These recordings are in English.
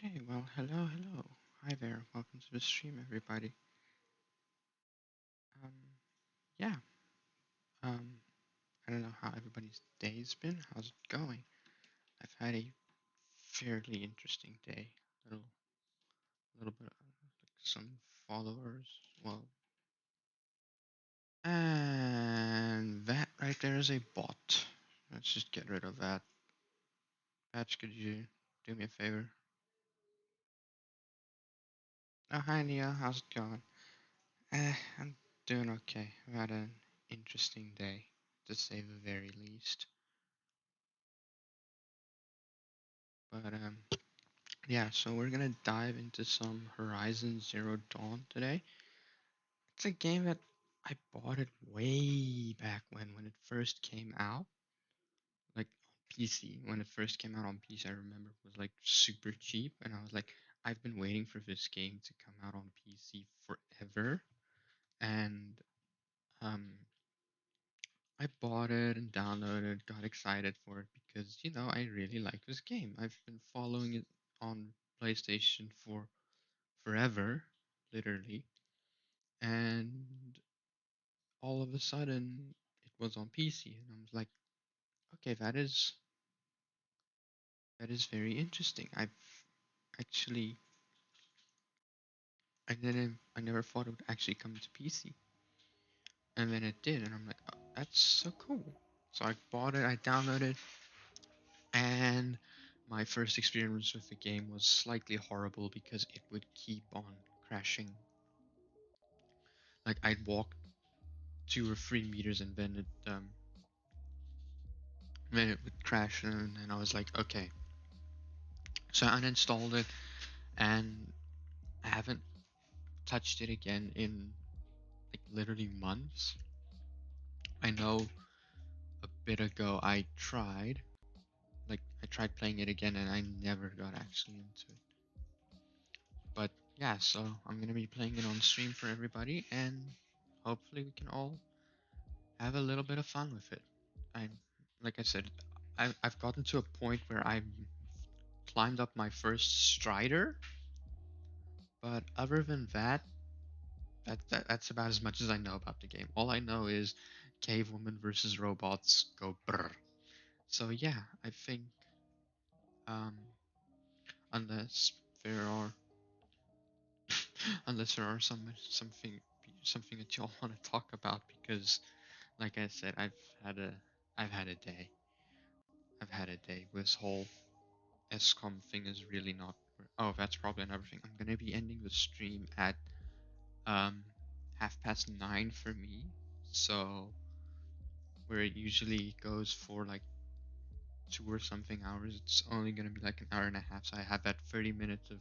Okay, well, hello. Hi there. Welcome to the stream, everybody. Um, yeah. Um, I don't know how everybody's day's been. How's it going? I've had a fairly interesting day. Little, little bit of like some followers. Well, and that right there is a bot. Let's just get rid of that. Patch, could you do me a favor? Oh, hi, Nia. How's it going? I'm doing okay. I've had an interesting day, to say the very least. But yeah, so we're gonna dive into some Horizon Zero Dawn today. It's a game that I bought it way back when it first came out, like on PC. When it first came out on PC, I remember it was like super cheap, and I was like, I've been waiting for this game to come out on PC forever, and um, I bought it and downloaded, got excited for it because I really like this game. I've been following it on PlayStation for forever, literally. And all of a sudden, it was on PC, and I was like, okay, that is very interesting. Actually, I never thought it would actually come to PC, and then it did, and I'm like, oh, that's so cool. So I bought it, I downloaded, and my first experience with the game was slightly horrible because it would keep on crashing. Like I'd walk 2 or 3 meters, and then it would crash, and then I was like, okay. So I uninstalled it, and I haven't touched it again in like literally months. I know a bit ago I tried playing it again, and I never got actually into it. But yeah, so I'm gonna be playing it on stream for everybody, and hopefully we can all have a little bit of fun with it. I, like I said, I've gotten to a point where I've climbed up my first strider, but other than that, that's about as much as I know about the game. All I know is cave woman versus robots go brr. So yeah, I think um, unless there are unless there are something that y'all want to talk about, because like I said, had a I've had a day. I've had a day. This whole SCOM thing is really not. Oh, that's probably another thing. I'm gonna be ending the stream at um 9:30 for me. So where it usually goes for like 2 or something hours, it's only going to be like an hour and a half. So I have that 30 minutes of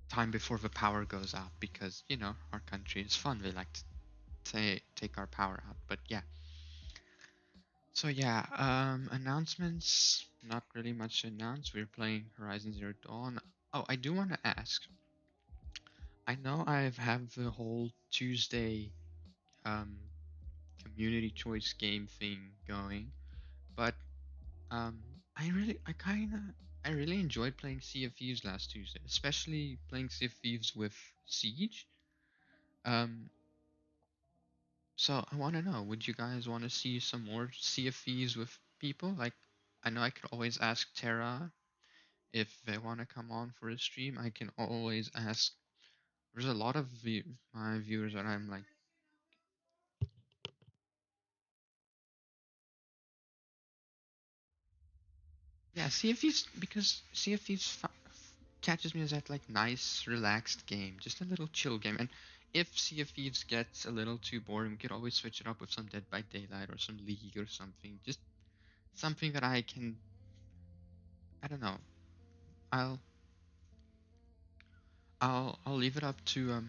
time before the power goes out because, our country is fun. They like to take our power out. But yeah. So yeah, announcements. Not really much to announce. We're playing Horizon Zero Dawn. Oh, I do want to ask. I know I've have the whole Tuesday um, community choice game thing going, but Um, I kind of, I really enjoyed playing Sea of Thieves last Tuesday, especially playing Sea of Thieves with Siege. Um, so I want to know, would you guys want to see some more Sea of Thieves with people? Like, I know I could always ask Terra if they want to come on for a stream. I can always ask. There's a lot of my viewers that I'm like, yeah, Sea of Thieves, because Sea of Thieves catches me as that like nice, relaxed game, just a little chill game. And if Sea of Thieves gets a little too boring, we could always switch it up with some Dead by Daylight or some League or something. Just something that I can, I don't know. I'll I'll leave it up to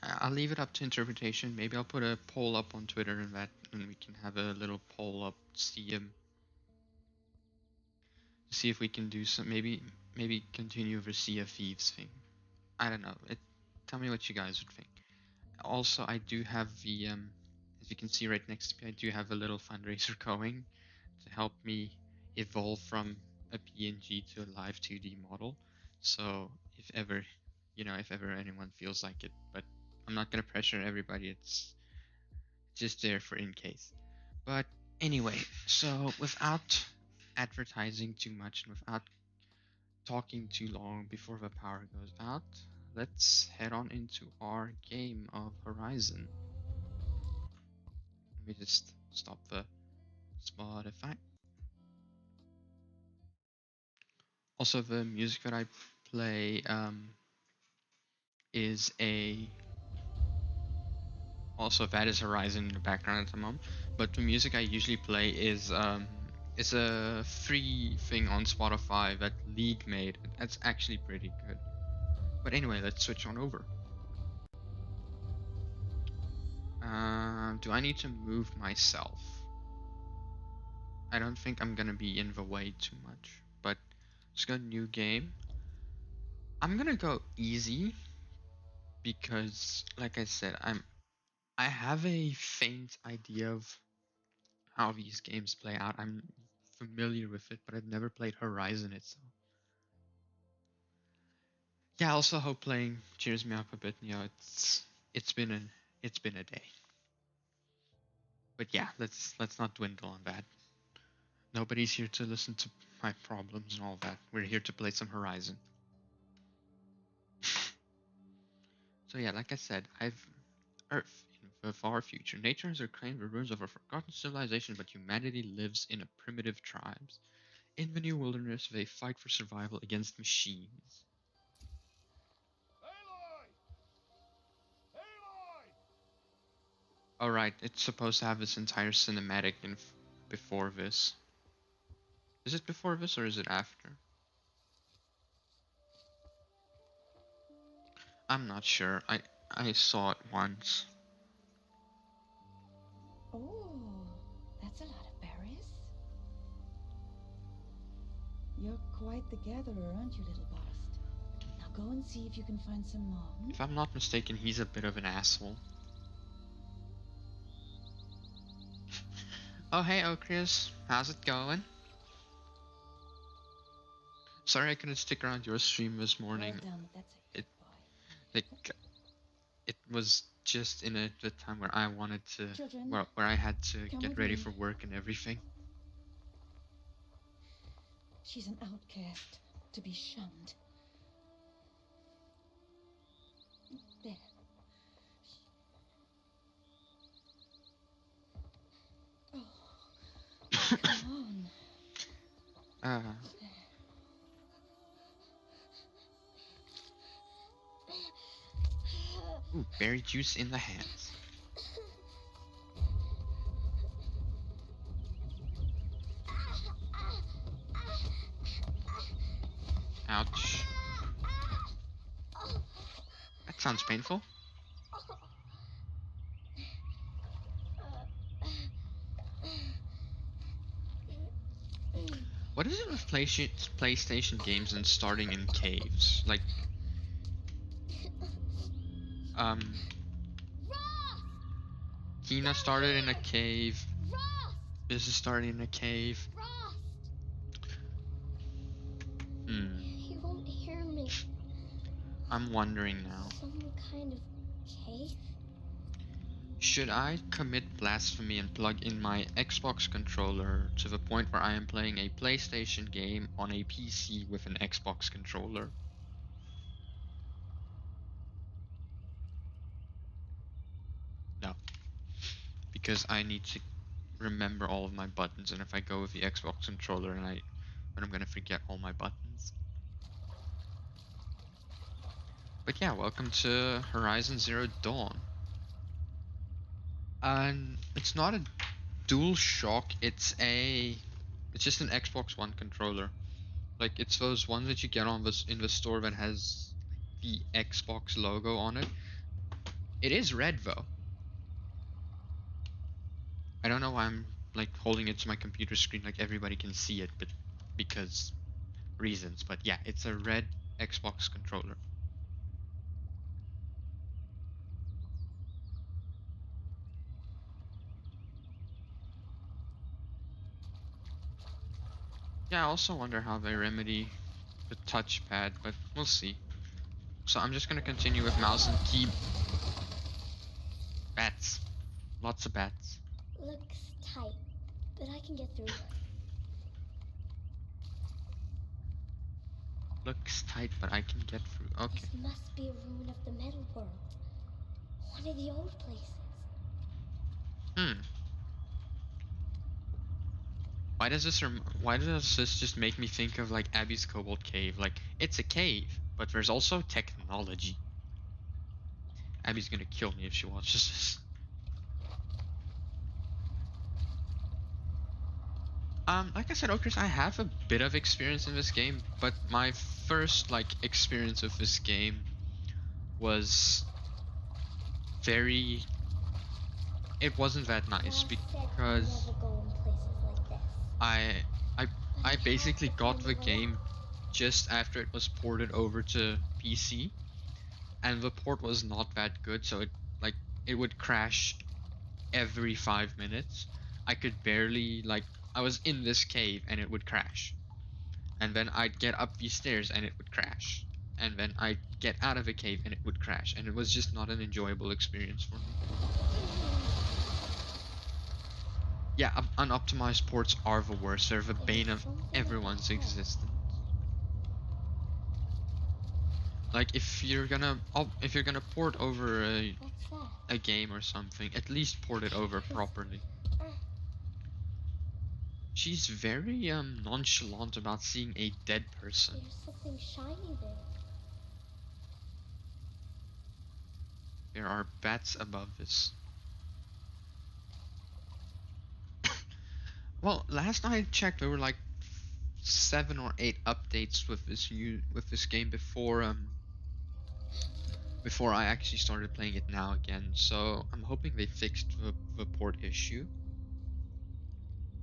I'll leave it up to interpretation. Maybe I'll put a poll up on Twitter, and we can have a little poll up, see if we can do some, maybe continue the Sea of Thieves thing. I don't know. Tell me what you guys would think. Also, I do have as you can see right next to me, I do have a little fundraiser going to help me evolve from a PNG to a live 2D model. So if ever, if ever anyone feels like it, but I'm not gonna pressure everybody. It's just there for in case. But anyway, so without advertising too much and without talking too long before the power goes out, let's head on into our game of Horizon. Let me just stop the Spotify. Also, the music that I play is a also that is Horizon in the background at the moment. But the music I usually play is a free thing on Spotify that League made. That's actually pretty good. But anyway, let's switch on over. Do I need to move myself? I don't think I'm gonna be in the way too much. But let's go new game. I'm gonna go easy because, like I said, I have a faint idea of how these games play out. I'm familiar with it, but I've never played Horizon itself. Yeah, I also hope playing cheers me up a bit. It's been a day. But yeah, let's not dwindle on that. Nobody's here to listen to my problems and all that. We're here to play some Horizon. So yeah, like I said, I've Earth in the far future. Nature has reclaimed the ruins of a forgotten civilization, but humanity lives in a primitive tribes. In the new wilderness, they fight for survival against machines. Alright, it's supposed to have this entire cinematic before this. Is it before this or is it after? I'm not sure. I saw it once. Oh, that's a lot of berries. You're quite the gatherer, aren't you, little Bast? Now go and see if you can find some more. If I'm not mistaken, he's a bit of an asshole. Oh hey Okrius, how's it going? Sorry I couldn't stick around your stream this morning. Well done, that's a good boy. Like it was just in the time where I wanted to, Children, where I had to come get with ready me. for work and everything. She's an outcast, to be shunned. There. Oh, come on. Ooh, berry juice in the hands. Ouch. That sounds painful. What is it with PlayStation games and starting in caves? Like, Kina started in a cave. This is starting in a cave. He won't hear me. I'm wondering now. Some kind of cave? Should I commit blasphemy and plug in my Xbox controller to the point where I am playing a PlayStation game on a PC with an Xbox controller? No. Because I need to remember all of my buttons, and if I go with the Xbox controller then I'm gonna forget all my buttons. But yeah, welcome to Horizon Zero Dawn. And it's not a DualShock, it's just an Xbox One controller. Like it's those ones that you get on this in the store that has the Xbox logo on it. It is red though. I don't know why I'm like holding it to my computer screen like everybody can see it, but because reasons. But yeah, it's a red Xbox controller. Yeah, I also wonder how they remedy the touchpad, but we'll see. So I'm just gonna continue with mouse and key. Bats. Lots of bats. Looks tight, but I can get through. Looks tight, but I can get through. Okay. This must be a ruin of the metal world. One of the old places. Hmm. Why does this just make me think of like Abby's Cobalt Cave? Like it's a cave, but there's also technology. Abby's gonna kill me if she watches this. Like I said, Okris, I have a bit of experience in this game, but my first like experience of this game was very. It wasn't that nice Ross said because never go in places like this. I I But I I have basically to got find the a way game out. just after it was ported over to PC, and the port was not that good, so it would crash every 5 minutes. I could barely I was in this cave and it would crash. And then I'd get up these stairs and it would crash. And then I'd get out of the cave and it would crash. And it was just not an enjoyable experience for me. Yeah, unoptimized ports are the worst. They're the There's bane of something up everyone's ahead. existence. Like if you're gonna port over What's that? a game or something, at least port it over properly. She's very nonchalant about seeing a dead person. There's something shiny there. There are bats above this. Well, last I checked, there were like 7 or 8 updates with this game before I actually started playing it now again. So I'm hoping they fixed the port issue.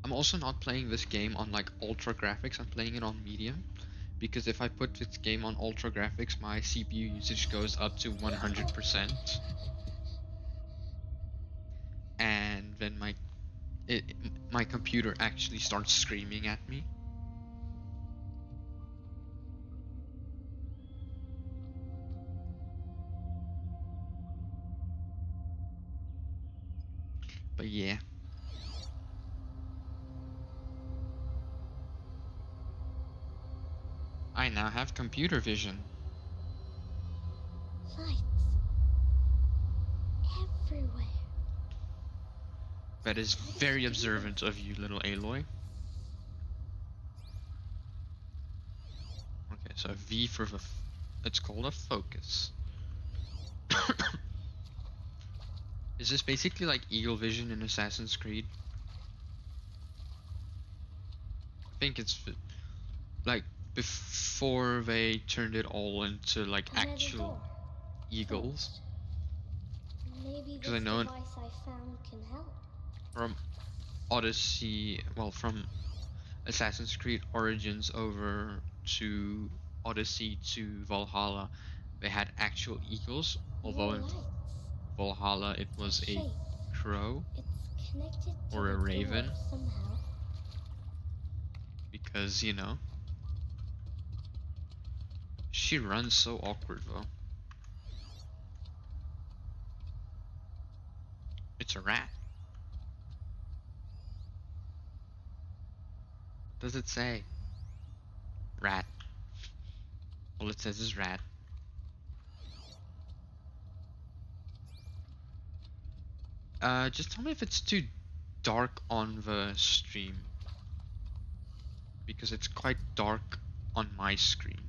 I'm also not playing this game on like ultra graphics. I'm playing it on medium because if I put this game on ultra graphics, my CPU usage goes up to 100%, and then it, my computer actually starts screaming at me. But yeah. I now have computer vision. Lights. Everywhere. That is very observant of you, little Aloy. Okay, so V for it's called a focus. Is this basically like Eagle Vision in Assassin's Creed? I think it's like before they turned it all into like A metal actual door. eagles. Closed. Maybe Because I this know device I found can help. from from Assassin's Creed Origins over to Odyssey to Valhalla, they had actual eagles, More although in lights. Valhalla it A was a shape. crow It's connected to or the a door raven, somehow. because she runs so awkward though. It's a rat. What does it say? Rat. All it says is rat. Just tell me if it's too dark on the stream, because it's quite dark on my screen.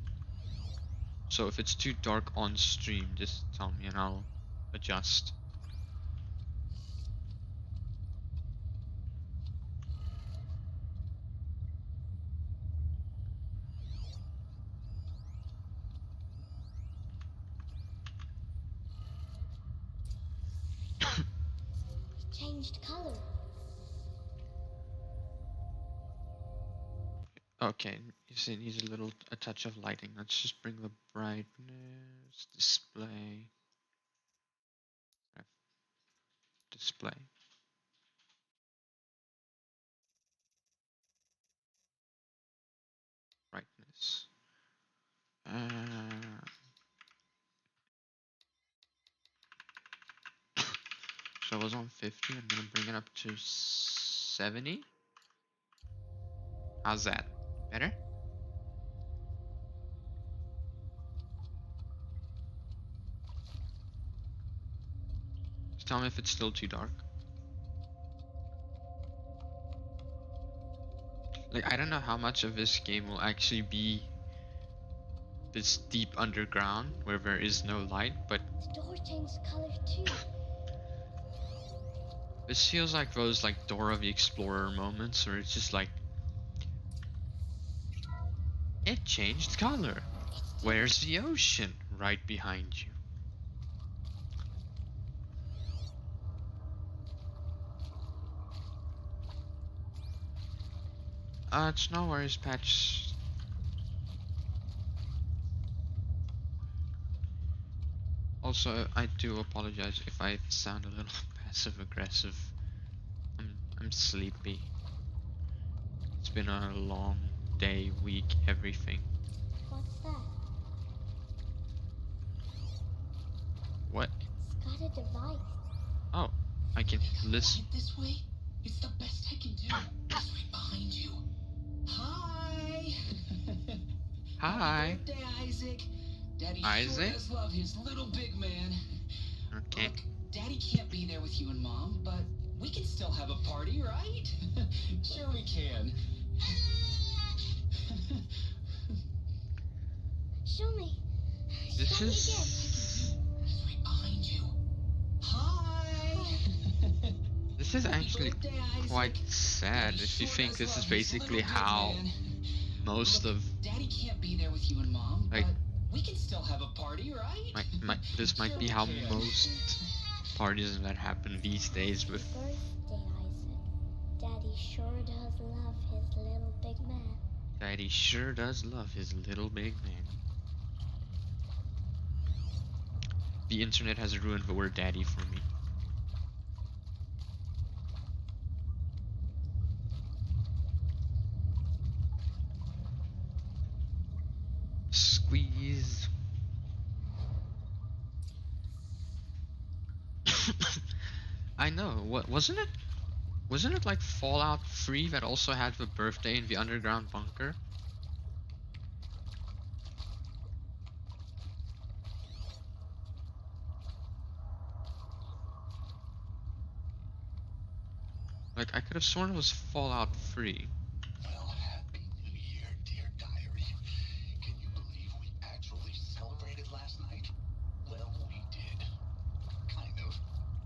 So if it's too dark on stream, just tell me and I'll adjust. It changed color. Okay, you see it needs a touch of lighting. Let's just bring the brightness, display. Uh, so I was on 50. I'm gonna bring it up to 70. How's that? Better? Just tell me if it's still too dark. Like, I don't know how much of this game will actually be this deep underground where there is no light, but The door changed color too. this feels like those like Dora the Explorer moments where it's just like, it changed color. Where's the ocean? Right behind you. It's no worries, Patch. Also, I do apologize if I sound a little passive aggressive. I'm sleepy. It's been a long day, week, everything. What's that? What? It's got a device. Oh, I can listen. Point this way? It's the best I can do. It's right behind you. Hi. Hi. Happy birthday, Isaac. Daddy Isaac? sure does love his little big man. Okay. Look, Daddy can't be there with you and Mom, but we can still have a party, right? Sure we can. Show me. This Show me is It's right behind you. Hi. this is Happy actually birthday, Isaac. quite sad Daddy if you sure think does this is love his basically little big how man. most Look, of Daddy can't be there with you and Mom, like but we can still have a party, right? this might Sure be we how can. most parties that happen these days with Happy birthday, Isaac. Daddy sure does love his little big man. Daddy sure does love his little big man. The internet has ruined the word daddy for me. Squeeze. I know. What wasn't it? Wasn't it like Fallout 3 that also had the birthday in the underground bunker? Like, I could have sworn it was Fallout 3. Well, happy New Year, dear diary. Can you believe we actually celebrated last night? Well, we did. Kind of.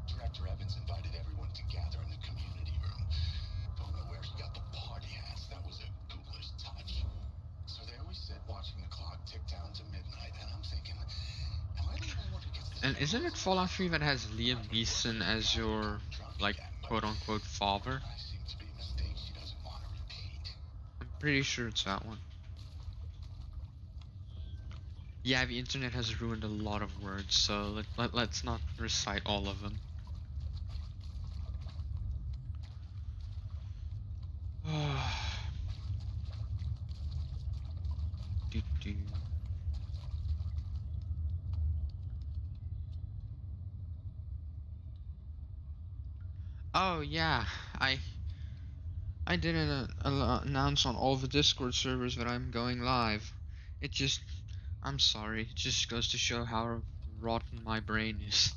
Director Evans invited everyone to gather in the community room. Don't know where he got the party hats. That was a ghoulish touch. So there we sit, watching the clock tick down to midnight, and I'm thinking, am I the only one who gets this? And isn't it Fallout 3 that has Liam Neeson as your, like, quote-unquote father? I seem to be a mistake she doesn't want to repeat. I'm pretty sure it's that one. Yeah, the internet has ruined a lot of words, so let's not recite all of them. Do. Oh yeah, I didn't announce on all the Discord servers that I'm going live. It just, I'm sorry, it just goes to show how rotten my brain is.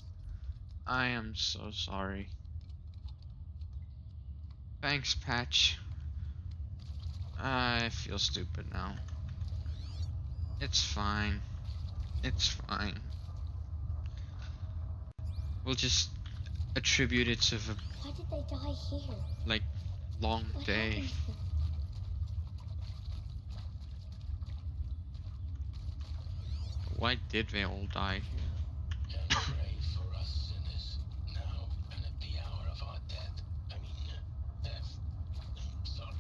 I am so sorry. Thanks, Patch. I feel stupid now. It's fine. It's fine. We'll just attribute it to the, Why did they die here? like, long What day. happened to them? Why did they all die? And pray for us sinners, now and at the hour of our death. Death. Sorry.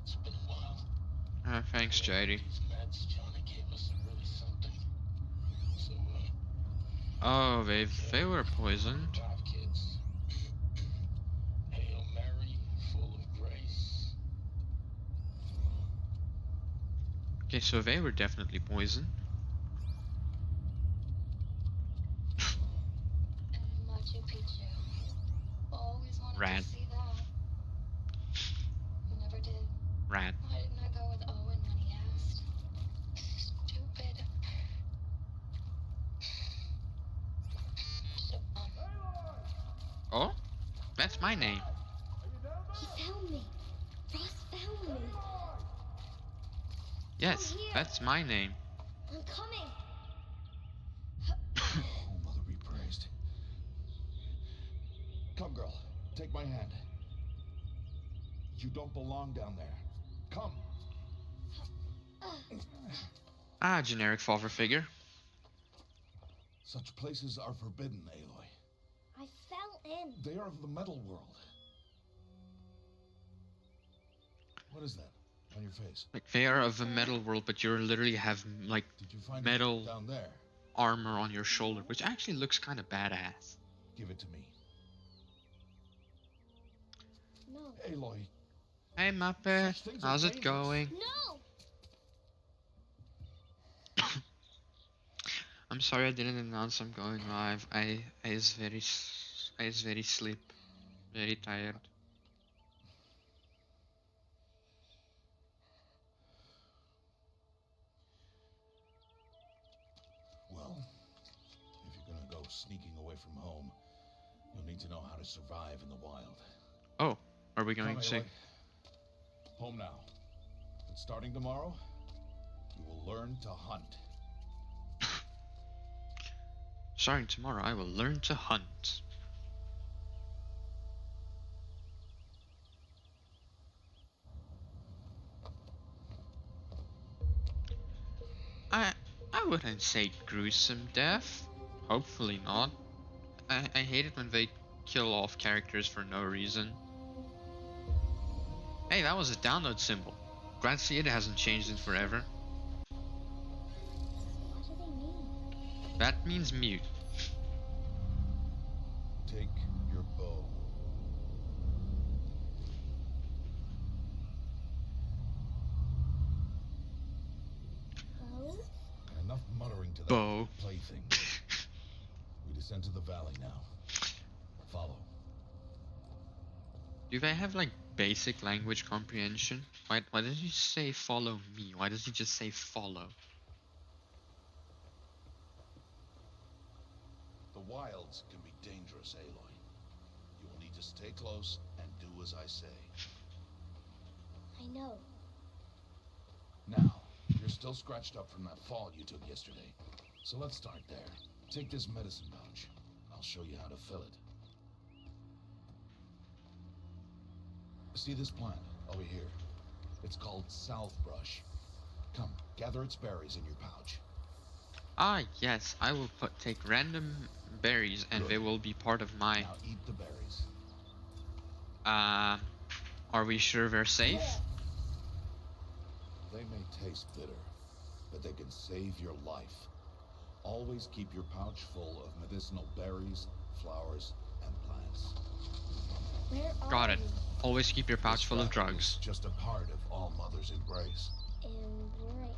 It's been a while. Thanks, JD. These meds Johnny gave us are really something. So, Oh, they were poisoned. 5 kids. Hail Mary, full of grace. Okay, so they were definitely poisoned. rat. Why didn't I go with Owen when he asked? Stupid. Oh? That's my name. He found me. Ross found me. Yes, Come here. that's my name. I'm coming. Oh, Mother be praised. Come, girl. Take my hand. You don't belong down there. Come. Ah, generic father figure. Such places are forbidden, Aloy. I fell in. They are of the metal world. What is that on your face? Like, they are of the metal world, but you literally have, like, Did you find metal it down there? armor on your shoulder, which actually looks kind of badass. Give it to me. No. Aloy, Hey, Muppet. Such things are How's it dangerous. going? No. I'm sorry I didn't announce I'm going live. I is very sleep, very tired. well, if you're gonna go sneaking away from home, you'll need to know how to survive in the wild. Oh, are we going Come, to? Aloy. Home now. But starting tomorrow, you will learn to hunt. Starting tomorrow, I will learn to hunt. I wouldn't say gruesome death. Hopefully not. I hate it when they kill off characters for no reason. Hey, that was a download symbol. Glad to see it hasn't changed in forever. What do they mean? That means mute. Take your bow. Oh? Enough muttering to that Bow. plaything. We descend to the valley now. Follow. Do they have like basic language comprehension? Why does he say follow me? Why does he just say follow? The wilds can be dangerous, Aloy. You will need to stay close and do as I say. I know. Now, you're still scratched up from that fall you took yesterday. So let's start there. Take this medicine pouch. I'll show you how to fill it. See this plant over here? It's called salvebrush. Come, gather its berries in your pouch. Ah, yes, I will take random berries and Good. they will be part of my... Now eat the berries. Are we sure they're safe? They may taste bitter, but they can save your life. Always keep your pouch full of medicinal berries, flowers, and plants. Where are Got it. we? Always keep your pouch This full of rabbit drugs. is just a part of All Mother's embrace. Embrace.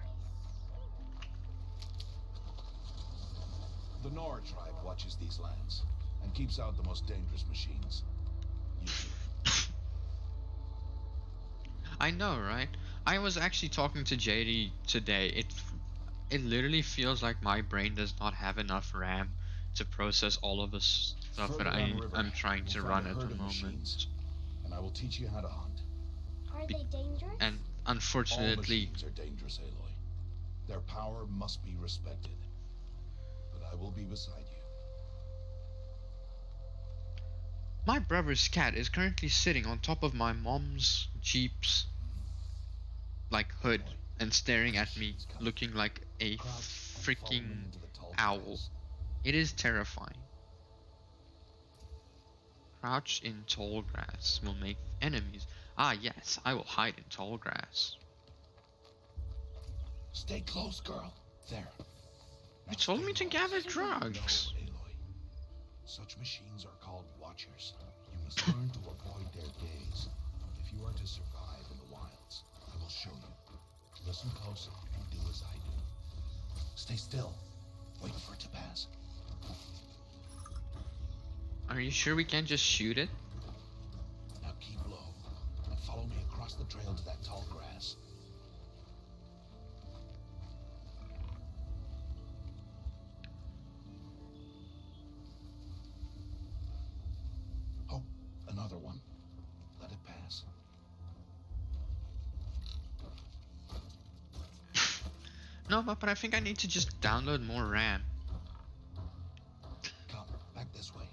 The Nora tribe watches these lands and keeps out the most dangerous machines. Usually. I know, right? I was actually talking to JD today. It literally feels like my brain does not have enough RAM to process all of the stuff Further that downriver, I'm trying to you'll run find a at the herd of moment. machines, and I will teach you how to hunt. Are they dangerous? And All unfortunately, machines are dangerous, Aloy. Their power must be respected. But I will be beside you. my brother's cat is currently sitting on top of my mom's Jeep's like hood and staring at me, looking like a Crouch and follow freaking me into the tall owl. grass. It is terrifying. Crouch in tall grass will make enemies. Ah, yes, I will hide in tall grass. Stay close, girl. There. You told me to gather No, drugs. Aloy. Such machines are called watchers. You must learn to avoid their gaze. If you are to survive in the wilds, I will show you. Listen close and do as I do. Stay still. Wait for it to pass. Are you sure we can't just shoot it? Now keep low and follow me across the trail to that tall grass. Oh, another one. Let it pass. No, but I think I need to just download more RAM. Come, back this way.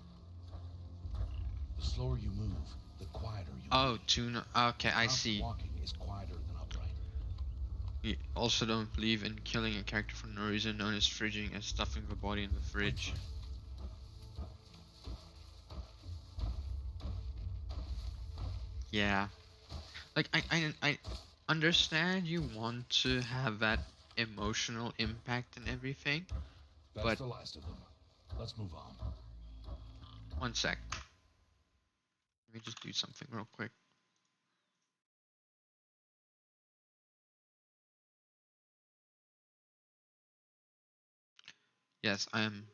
The slower you move, the quieter you Oh, be. tune. Okay, I Crouched see. walking is quieter than upright. You also don't believe in killing a character for no reason, known as fridging, and stuffing the body in the fridge. Yeah. Like, I understand you want to have that emotional impact and everything, That's but the last of them. Let's move on. one sec. Let me just do something real quick. Yes, I am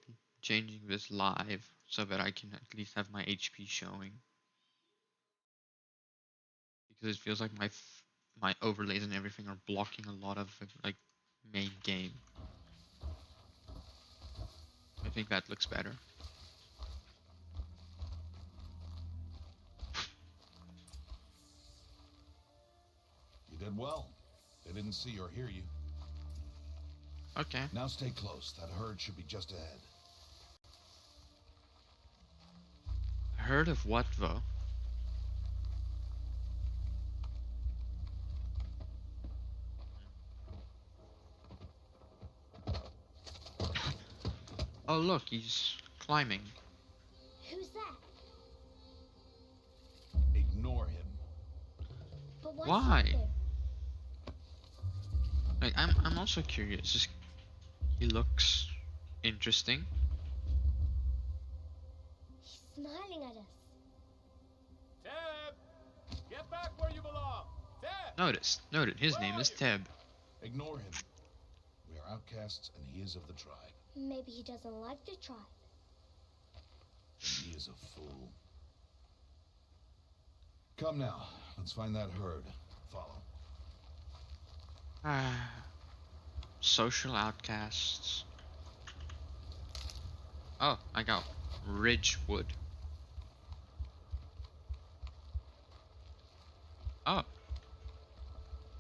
changing this live so that I can at least have my HP showing. Because it feels like my overlays and everything are blocking a lot of like main game. I think that looks better. You did well. They didn't see or hear you. Okay. Now stay close. That herd should be just ahead. Heard of what though? Oh look, he's climbing. Who's that? Ignore him. But what's Why? up there? Like I'm also curious. Just, he looks interesting. He's smiling at us. Teb! Get back where you belong! Teb! Noted. His name is Teb. Ignore him. We are outcasts and he is of the tribe. Maybe he doesn't like the tribe. And he is a fool. Come now. Let's find that herd. Follow. Social outcasts. Oh, I got Ridgewood. Oh.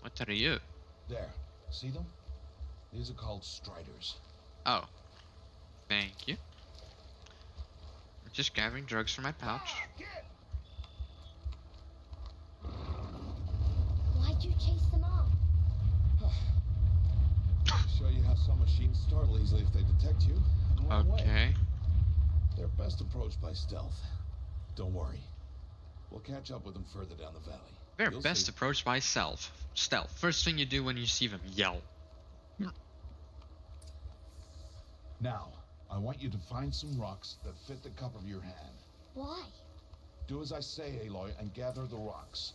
What are you? There. See them? These are called striders. Oh. Thank you. I'm just gathering drugs from my pouch. Why'd you chase them off? Show you how some machines startle easily if they detect you and run away. Okay. They're best approached by stealth. Don't worry. We'll catch up with them further down the valley. They're You'll best see. approached by stealth. First thing you do when you see them, yell. Now, I want you to find some rocks that fit the cup of your hand. Why? Do as I say, Aloy, and gather the rocks.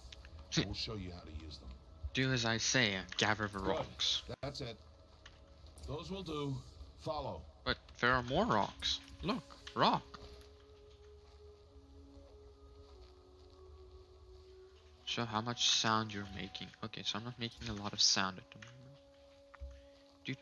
I will show you how to use them. Do as I say and gather the Good. rocks. That's it. Those will do. Follow. But there are more rocks. Look, rock. Show how much sound you're making. Okay, so I'm not making a lot of sound at the moment. Do.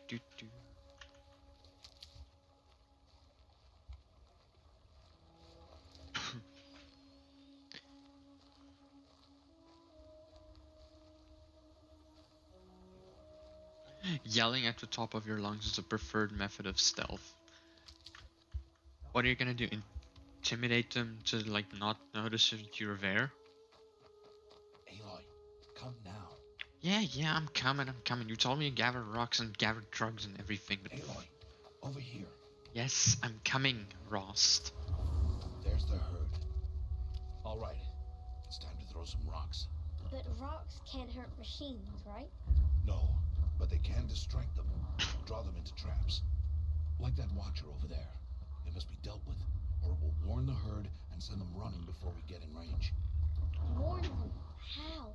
Yelling at the top of your lungs is a preferred method of stealth. What are you gonna do? Intimidate them to like not notice if you're there? Aloy, come now. Yeah, I'm coming. You told me to gather rocks and gather drugs and everything, but Aloy, over here. yes, I'm coming, Rost. There's the herd. All right. It's time to throw some rocks. But rocks can't hurt machines, right? No, but they can distract them. Draw them into traps. Like that watcher over there. It must be dealt with, or it will warn the herd and send them running before we get in range. Warn them. How?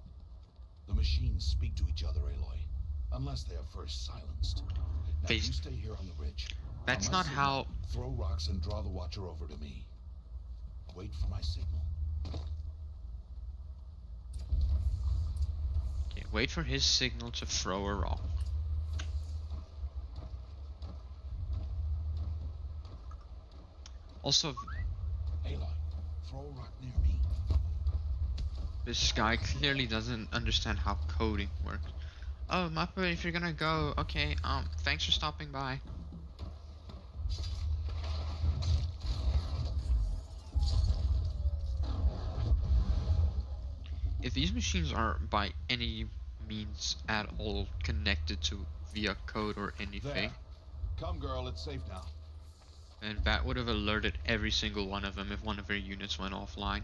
The machines speak to each other, Aloy. Unless they are first silenced. Now you stay here on the ridge. That's On my not signal, how... Throw rocks and draw the watcher over to me. Wait for my signal. Wait for his signal to throw a rock. Also, Aloy, throw a rock near me. this guy clearly doesn't understand how coding works. Oh, Muppet, if you're gonna go, okay, thanks for stopping by. If these machines are by any means at all connected to via code or anything, There. Come, girl, it's safe now. then that would have alerted every single one of them if one of their units went offline.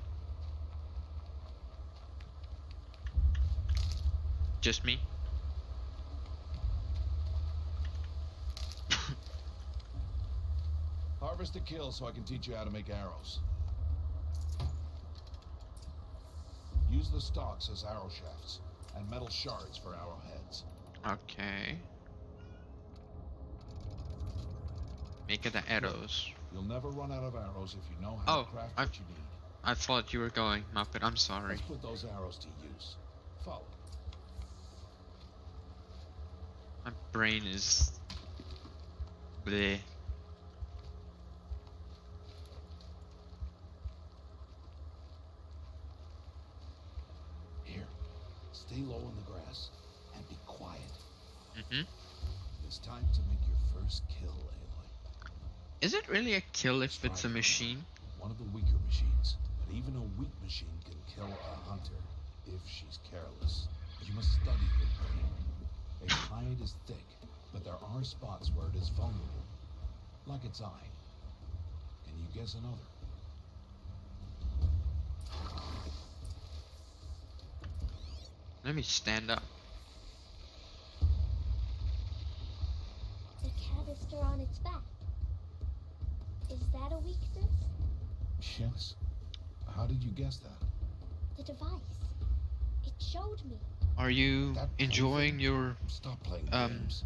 Just me? Harvest a kill so I can teach you how to make arrows. Use the stalks as arrow shafts, and metal shards for arrowheads. Okay. Make it the arrows. You'll never run out of arrows if you know how to craft what you need. I thought you were going, Muppet, I'm sorry. Let's put those arrows to use. Follow. My brain is... bleh. Here, stay low in the grass and be quiet. Mm-hmm. It's time to make your first kill, Aloy. Is it really a kill if it's a machine? One of the weaker machines, but even a weak machine can kill a hunter if she's careless. You must study her brain. Its hide is thick, but there are spots where it is vulnerable, like its eye. Can you guess another? Let me stand up. The canister on its back. Is that a weakness? Yes. How did you guess that? The device. It showed me. Are you That enjoying your Stop playing games.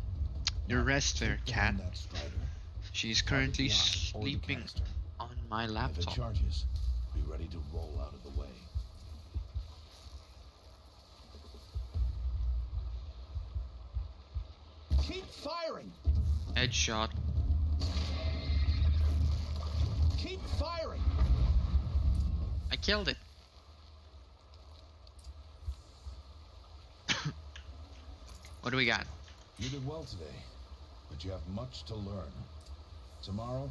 your Now, rest there, take cat? down that strider. She's Target currently the eye or the sleeping canister. on my If it laptop. charges, be ready to roll out of the way. Keep firing! Headshot. Keep firing! I killed it. What do we got? You did well today, but you have much to learn. Tomorrow,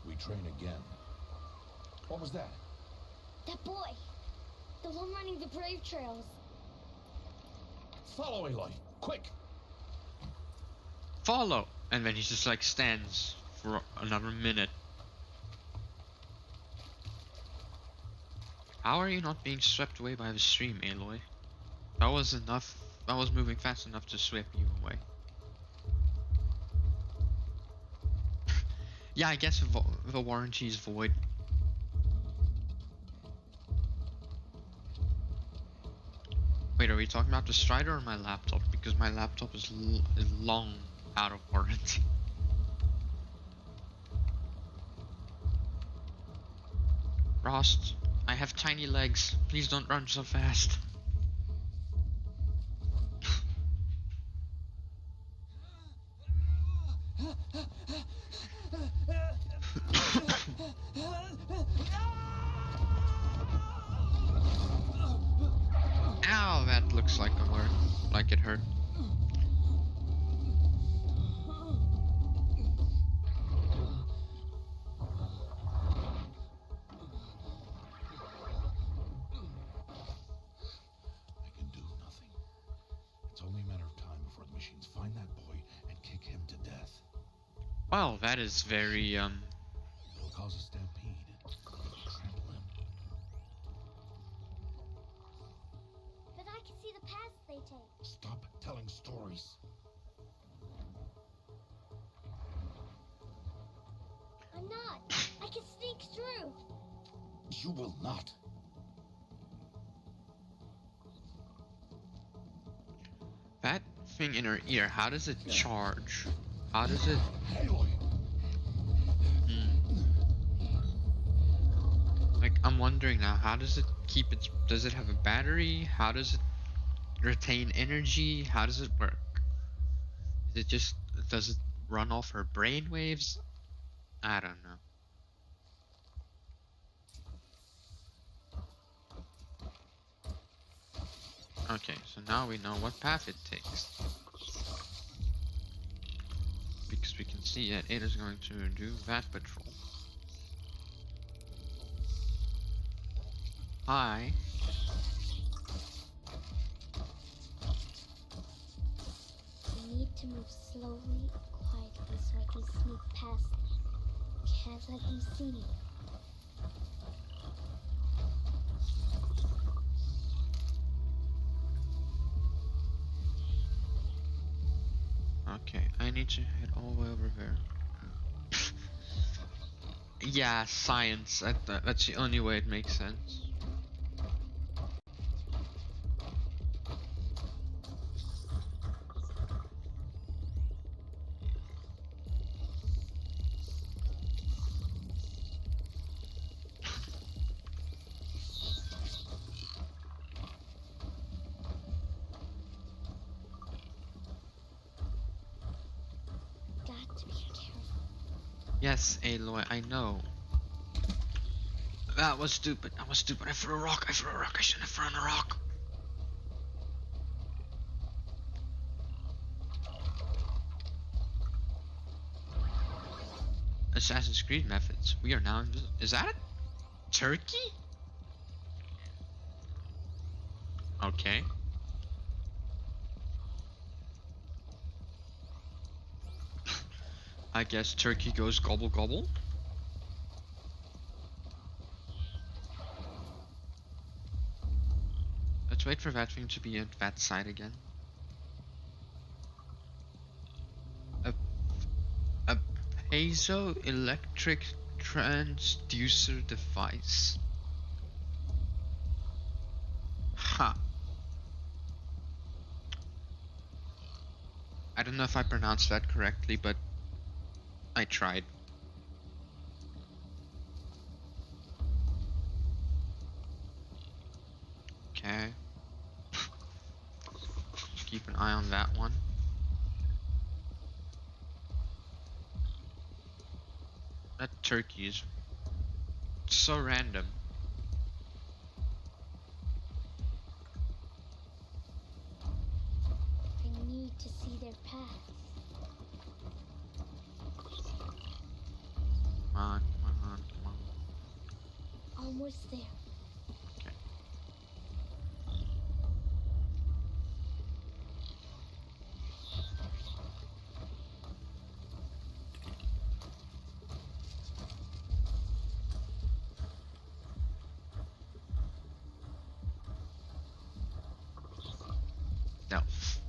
we train again. What was that? That boy. The one running the brave trails. Follow Aloy, quick! Follow! And then he just like stands for another minute. How are you not being swept away by the stream, Aloy? That was enough. That was moving fast enough to sweep you away. Yeah, I guess the warranty is void. Wait, are we talking about the Strider or my laptop? Because my laptop is long out of warranty. Rost, I have tiny legs. Please don't run so fast. Ow, that looks like a word. Like it hurt. I can do nothing. It's only a matter of time before the machines find that boy and kick him to death. Well, that is very, It'll cause a stampede. Trample him. But I can see the paths they take. Stop telling stories. I'm not. I can sneak through. You will not. that thing in her ear, how does it charge? How does it... Aloy! Like, I'm wondering now, how does it keep its... Does it have a battery? How does it retain energy? How does it work? Is it just, does it run off her brain waves? I don't know. Okay, so now we know what path it takes. Because we can see that it is going to do that patrol. Hi. We need to move slowly and quietly so I can sneak past them. Can't let them see me. Okay, I need to head all the way over there. Yeah, science. That's the only way it makes sense. Got to be careful. Yes, Aloy, I know. That was stupid. That was stupid. I threw a rock. I threw a rock. I shouldn't have thrown a rock. Assassin's Creed methods. We are now invisible. Is that a turkey? Okay. I guess turkey goes gobble gobble. Let's wait for that thing to be at that side again. A piezoelectric transducer device. Ha. I don't know if I pronounced that correctly, but I tried. Okay. Keep an eye on that one. That turkey is so random. I need to see their paths. Come on, come on, come on. Almost there. Okay. Stealth.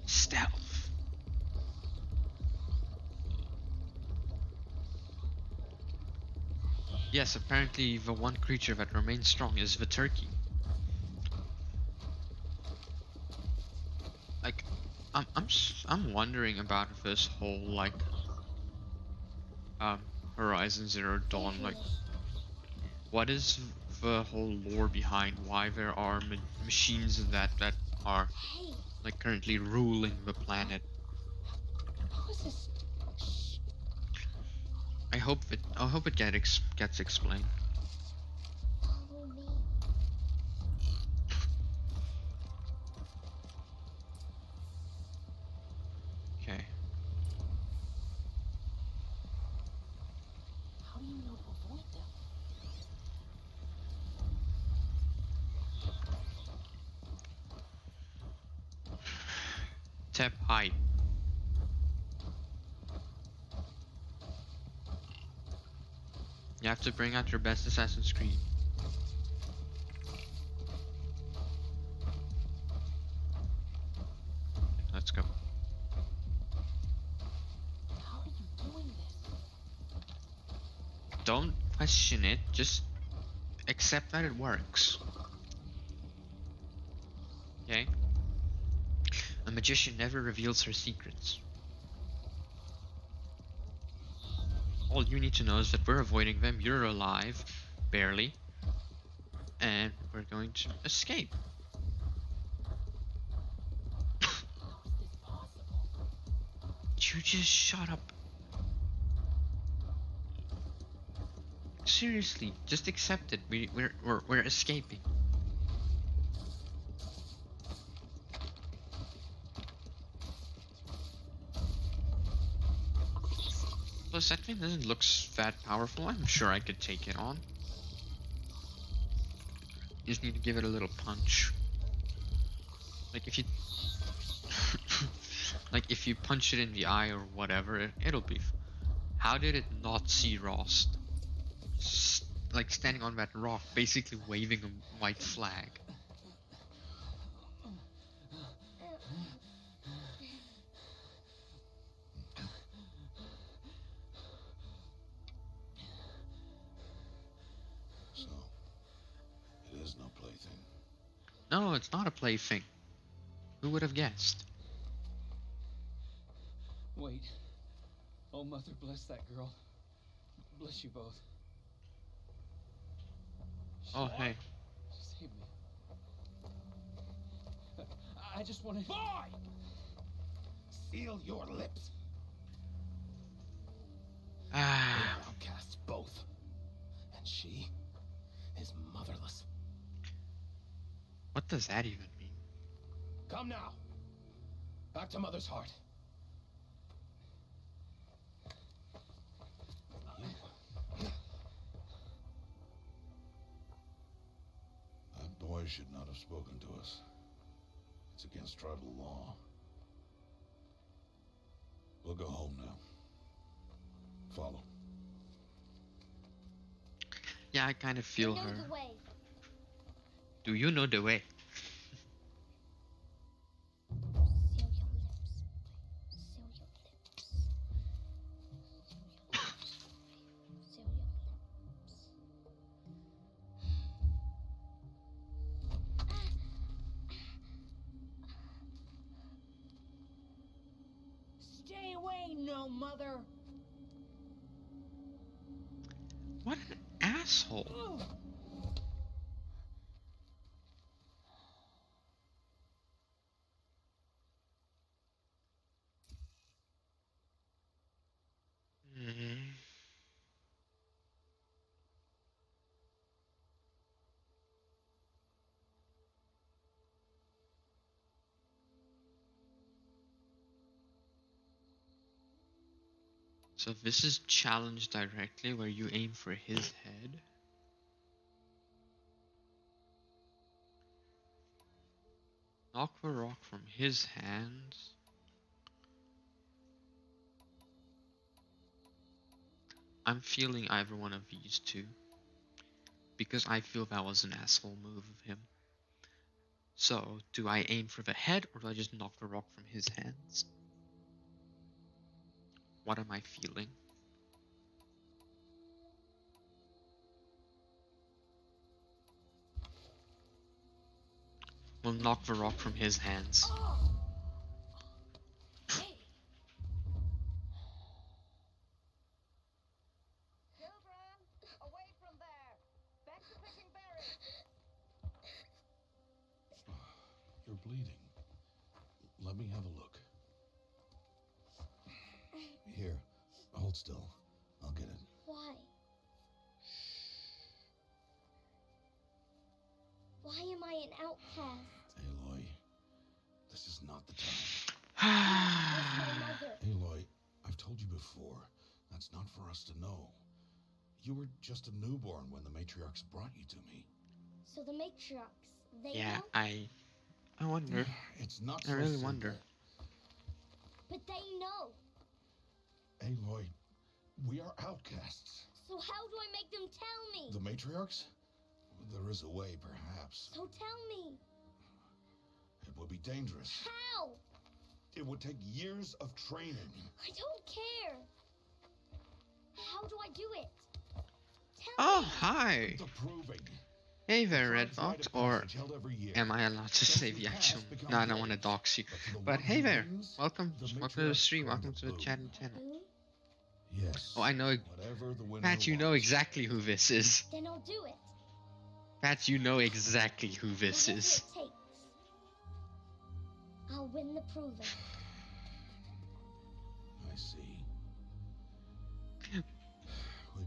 Stealth. Yes, apparently the one creature that remains strong is the turkey. Like, I'm wondering about this whole like Horizon Zero Dawn. Like, what is the whole lore behind why there are machines that are Hey, like currently ruling the planet? What was this? Shh. I hope it gets explained. follow me. Okay. How do you know to avoid them? Tap height. You have to bring out your best Assassin's Creed. Let's go. How are you doing this? Don't question it, just accept that it works. Okay? A magician never reveals her secrets. All you need to know is that we're avoiding them, you're alive, barely, and we're going to escape. Would you just shut up? Seriously, just accept it. We're escaping. Plus, that thing doesn't look that powerful. I'm sure I could take it on. You just need to give it a little punch. Like if you, like if you punch it in the eye or whatever, it'll be. How did it not see Ross? Like standing on that rock, basically waving a white flag. So, it is no plaything. No, it's not a plaything. Who would have guessed? Wait. Oh, Mother, bless that girl. Bless you both. Oh, hey. Save me. I just want to... Boy! Seal your lips. They Ah. are outcasts, both. And she is motherless. What does that even mean? Come now. Back to Mother's heart. That boy should not have spoken to us. It's against tribal law. We'll go home now. Follow. Yeah, I kind of I feel know her. the way. Do you know the way? Seal your lips. Seal your lips. Seal your lips. Stay away, no mother. What an asshole. Ooh. Mhm. So this is challenge directly where you aim for his head. Knock the rock from his hands. I'm feeling either one of these two. Because I feel that was an asshole move of him. So, do I aim for the head or do I just knock the rock from his hands? What am I feeling? We'll knock the rock from his hands. Hey! Children, away from there! Back to picking berries! You're bleeding. Let me have a look. Here, hold still. I'll get it. Why? Why am I an outcast? Aloy, this is not the time. Where's my mother? Aloy, I've told you before, that's not for us to know. You were just a newborn when the matriarchs brought you to me. So the matriarchs, they Yeah, know? I wonder. It's not I so really simple. wonder. But they know. Aloy, we are outcasts. So how do I make them tell me? The matriarchs? There is a way, perhaps. So tell me. It would be dangerous. How? It would take years of training. I don't care. How do I do it? Tell Oh, me. hi. The proving. Hey there, The Red tribes rite Fox. of Or passage held every year. am I allowed to say the actual? No, I don't want to dox you. But hey there. Welcome to the stream. Welcome to the chat antenna. Who? Yes. Oh, I know. Whatever the winner Pat, you know wants. exactly who this is. Then I'll do it. Pat, you know exactly who this Whatever is. it takes. I'll win the proving. I see.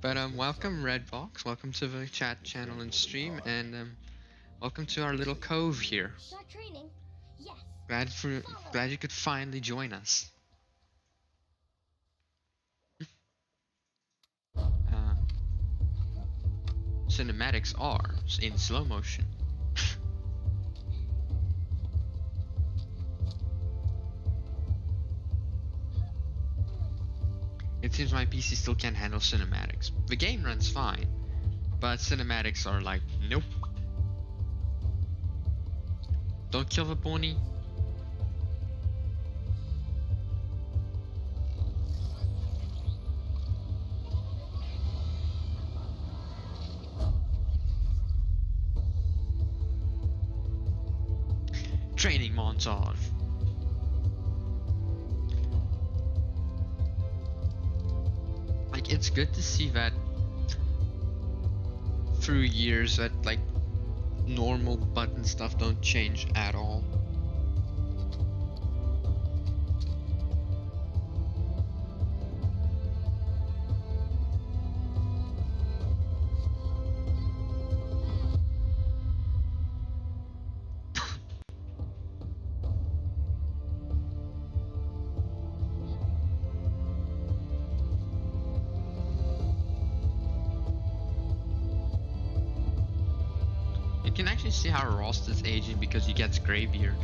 But welcome Redbox, welcome to the chat channel and stream, and welcome to our little cove here. Start training. Yes. Glad you could finally join us. Cinematics are in slow motion. It seems my PC still can't handle cinematics. The game runs fine, but cinematics are like, nope. Don't kill the pony. Training montage. Like, it's good to see that through years that like normal button stuff don't change at all. You can actually see how Rost is aging because he gets gray beard.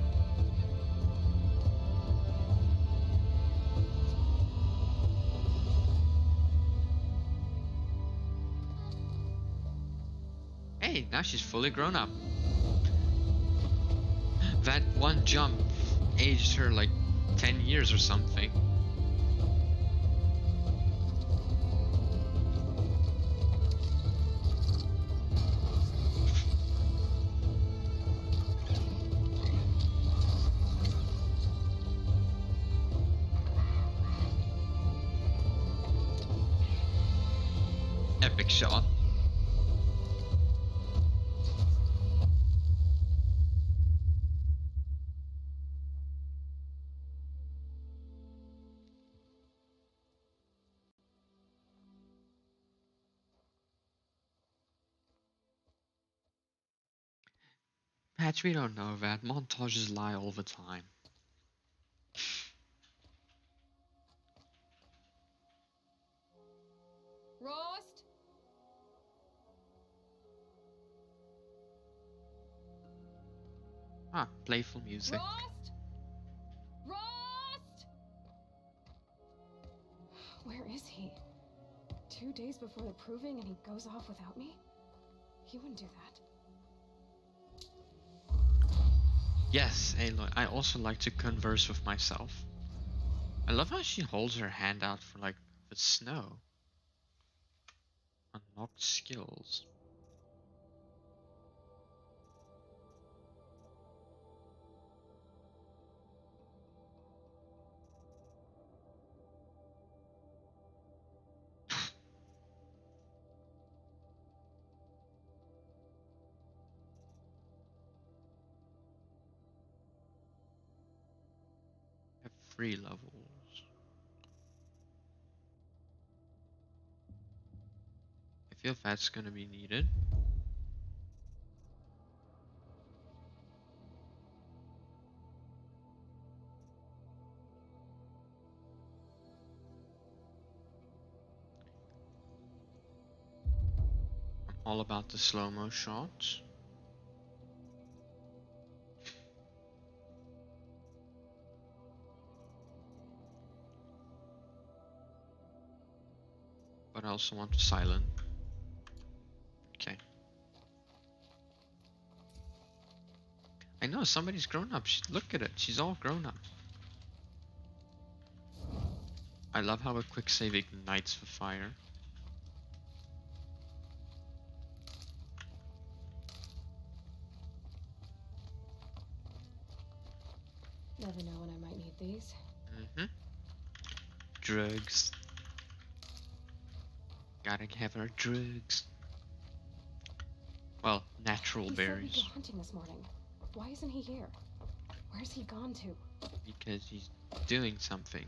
Hey, now she's fully grown up. That one jump aged her like 10 years or something. Epic shot. Patch, we don't know that. Montages lie all the time. Rost? Ah, playful music. Rost? Rost? Where is he? 2 days before the proving and he goes off without me? He wouldn't do that. Yes, Aloy, I also like to converse with myself. I love how she holds her hand out for like the snow. Unlocked skills. Have 3 levels. I feel that's gonna be needed. I'm all about the slow-mo shots. But I also want to silent. Okay. I know somebody's grown up. Look at it. She's all grown up. I love how a quick save ignites the fire. Never know when I might need these. Mm-hmm. Drugs. Gotta have our drugs. Well, natural He said we'd berries. go hunting this morning. Why isn't he here? Where's he gone to? Because he's doing something.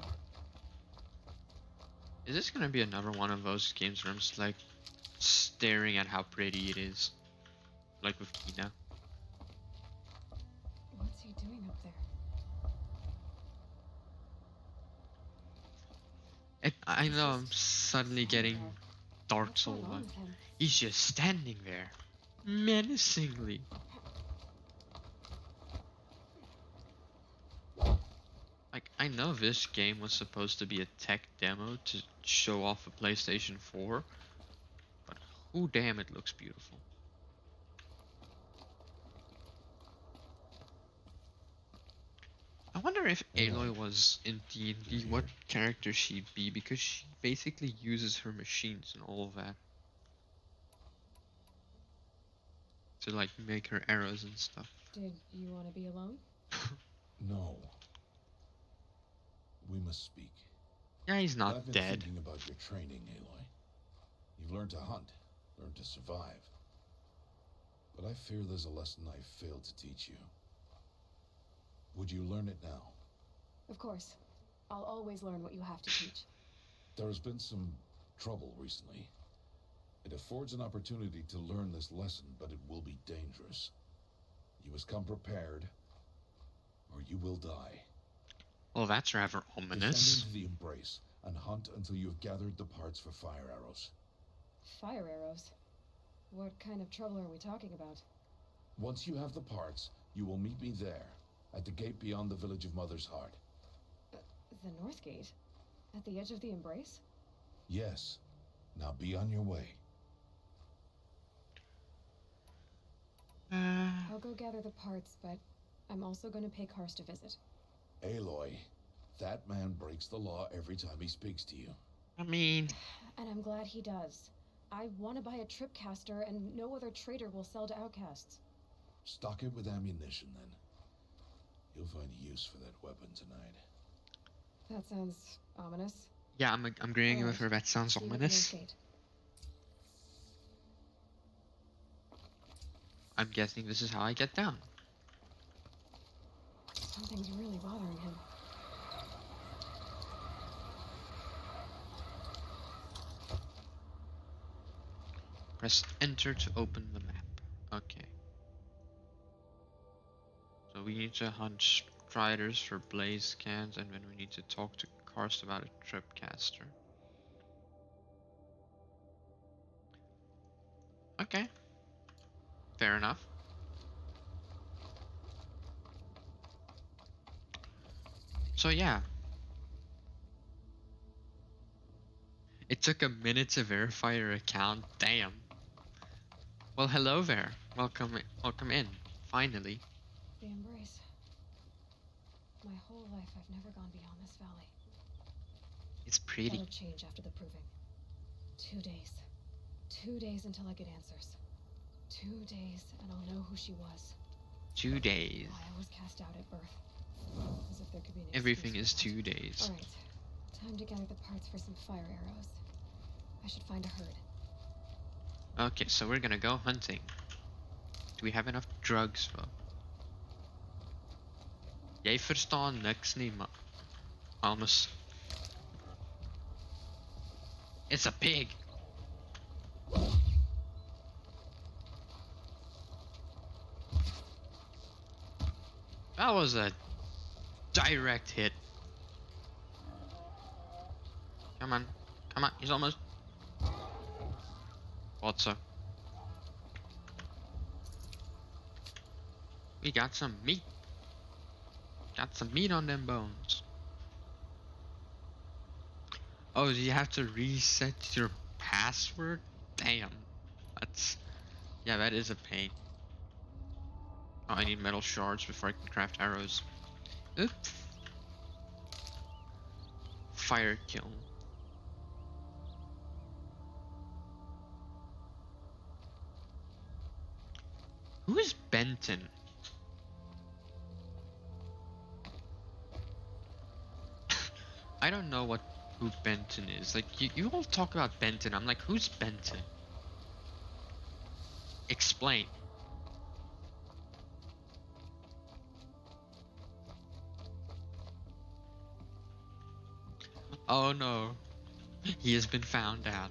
Is this gonna be another one of those games where I'm just like staring at how pretty it is? Like with Kina. What's he doing up there? I He's know I'm just suddenly standing getting there. Dark What's Soul going on vibes. with him? He's just standing there. Menacingly. Like, I know this game was supposed to be a tech demo to show off a PlayStation 4, but who damn it looks beautiful. I wonder if Aloy was in D&D, what character she'd be, because she basically uses her machines and all of that to like make her arrows and stuff. Did you want to be alone? No. We must speak. Yeah, he's not I've been dead. thinking about your training, Aloy. You've learned to hunt, learned to survive. But I fear there's a lesson I failed to teach you. Would you learn it now? Of course. I'll always learn what you have to teach. There has been some trouble recently. It affords an opportunity to learn this lesson, but it will be dangerous. You must come prepared, or you will die. Well, that's rather ominous. Descend into the embrace and hunt until you have gathered the parts for fire arrows. Fire arrows? What kind of trouble are we talking about? Once you have the parts, you will meet me there, at the gate beyond the village of Mother's Heart. The North Gate? At the edge of the Embrace? Yes. Now be on your way. I'll go gather the parts, but I'm also going to pay Karst a visit. Aloy, that man breaks the law every time he speaks to you. I mean, And I'm glad he does. I want to buy a tripcaster, and no other trader will sell to outcasts. Stock it with ammunition, then. You'll find use for that weapon tonight. That sounds ominous. yeah, I'm agreeing with Alright, her. That sounds see you at the ominous. North Gate. I'm guessing this is how I get down. Something's really bothering him. Press enter to open the map. Okay. So we need to hunt striders for blaze cans, and then we need to talk to Karst about a tripcaster. Okay. Fair enough. So yeah. It took a minute to verify your account. Damn. Well, hello there. Welcome in. Finally. The Embrace. My whole life I've never gone beyond this valley. It's pretty. That'll change after the proving. 2 days. 2 days until I get answers. 2 days and I'll know who she was. 2 days. Why I was cast out at birth. As if there could be an Everything excuse is for that. 2 days. Alright. Time to gather the parts for some fire arrows. I should find a herd. Okay, so we're gonna go hunting. Do we have enough drugs though? Jij verstaat niks nie, man. Almost. It's a pig. That was a direct hit. Come on. Come on. He's almost. Thought so. We got some meat. Got some meat on them bones. Oh, do you have to reset your password? Damn. That's... Yeah, that is a pain. Oh, I need metal shards before I can craft arrows. Oops. Fire kiln. Who is Benton? I don't know who Benton is. Like, you all talk about Benton. I'm like, who's Benton? Explain. Oh no. He has been found out.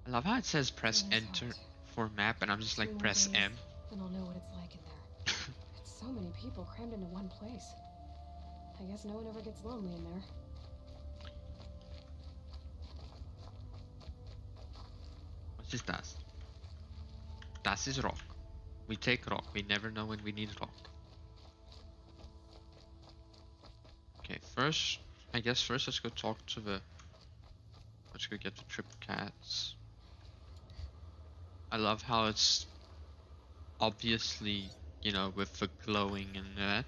I love how it says press It is enter hot. for map, and I'm just 2 like more press days, M. Then I'll know what it's like in there. It's so many people crammed into one place. I guess no one ever gets lonely in there. What is das? Das is rock. We take rock. We never know when we need rock. Okay, first, I guess first let's go talk to the... Let's go get the triple cats. I love how it's obviously, you know, with the glowing and that.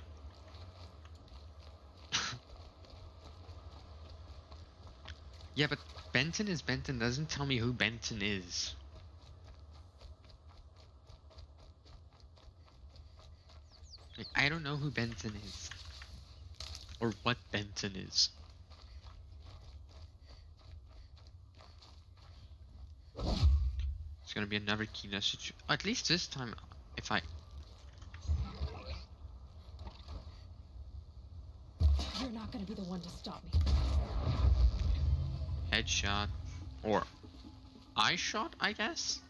Yeah, but Benton is Benton. Doesn't tell me who Benton is. Like, I don't know who Benton is. Or what Benton is. It's gonna be another key message. At least this time, if I... You're not gonna be the one to stop me. Headshot. Or... eye shot, I guess?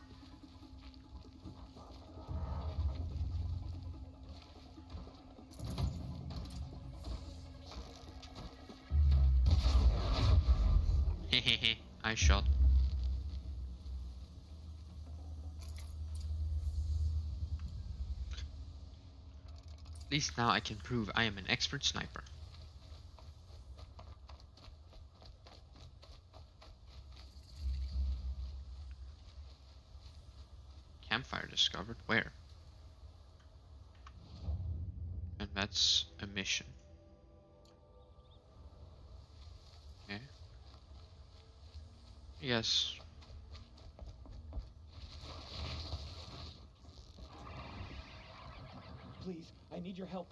Hehehe, eye shot. At least now I can prove I am an expert sniper. Campfire discovered. Where? And that's a mission. Okay. Yes. Please, I need your help.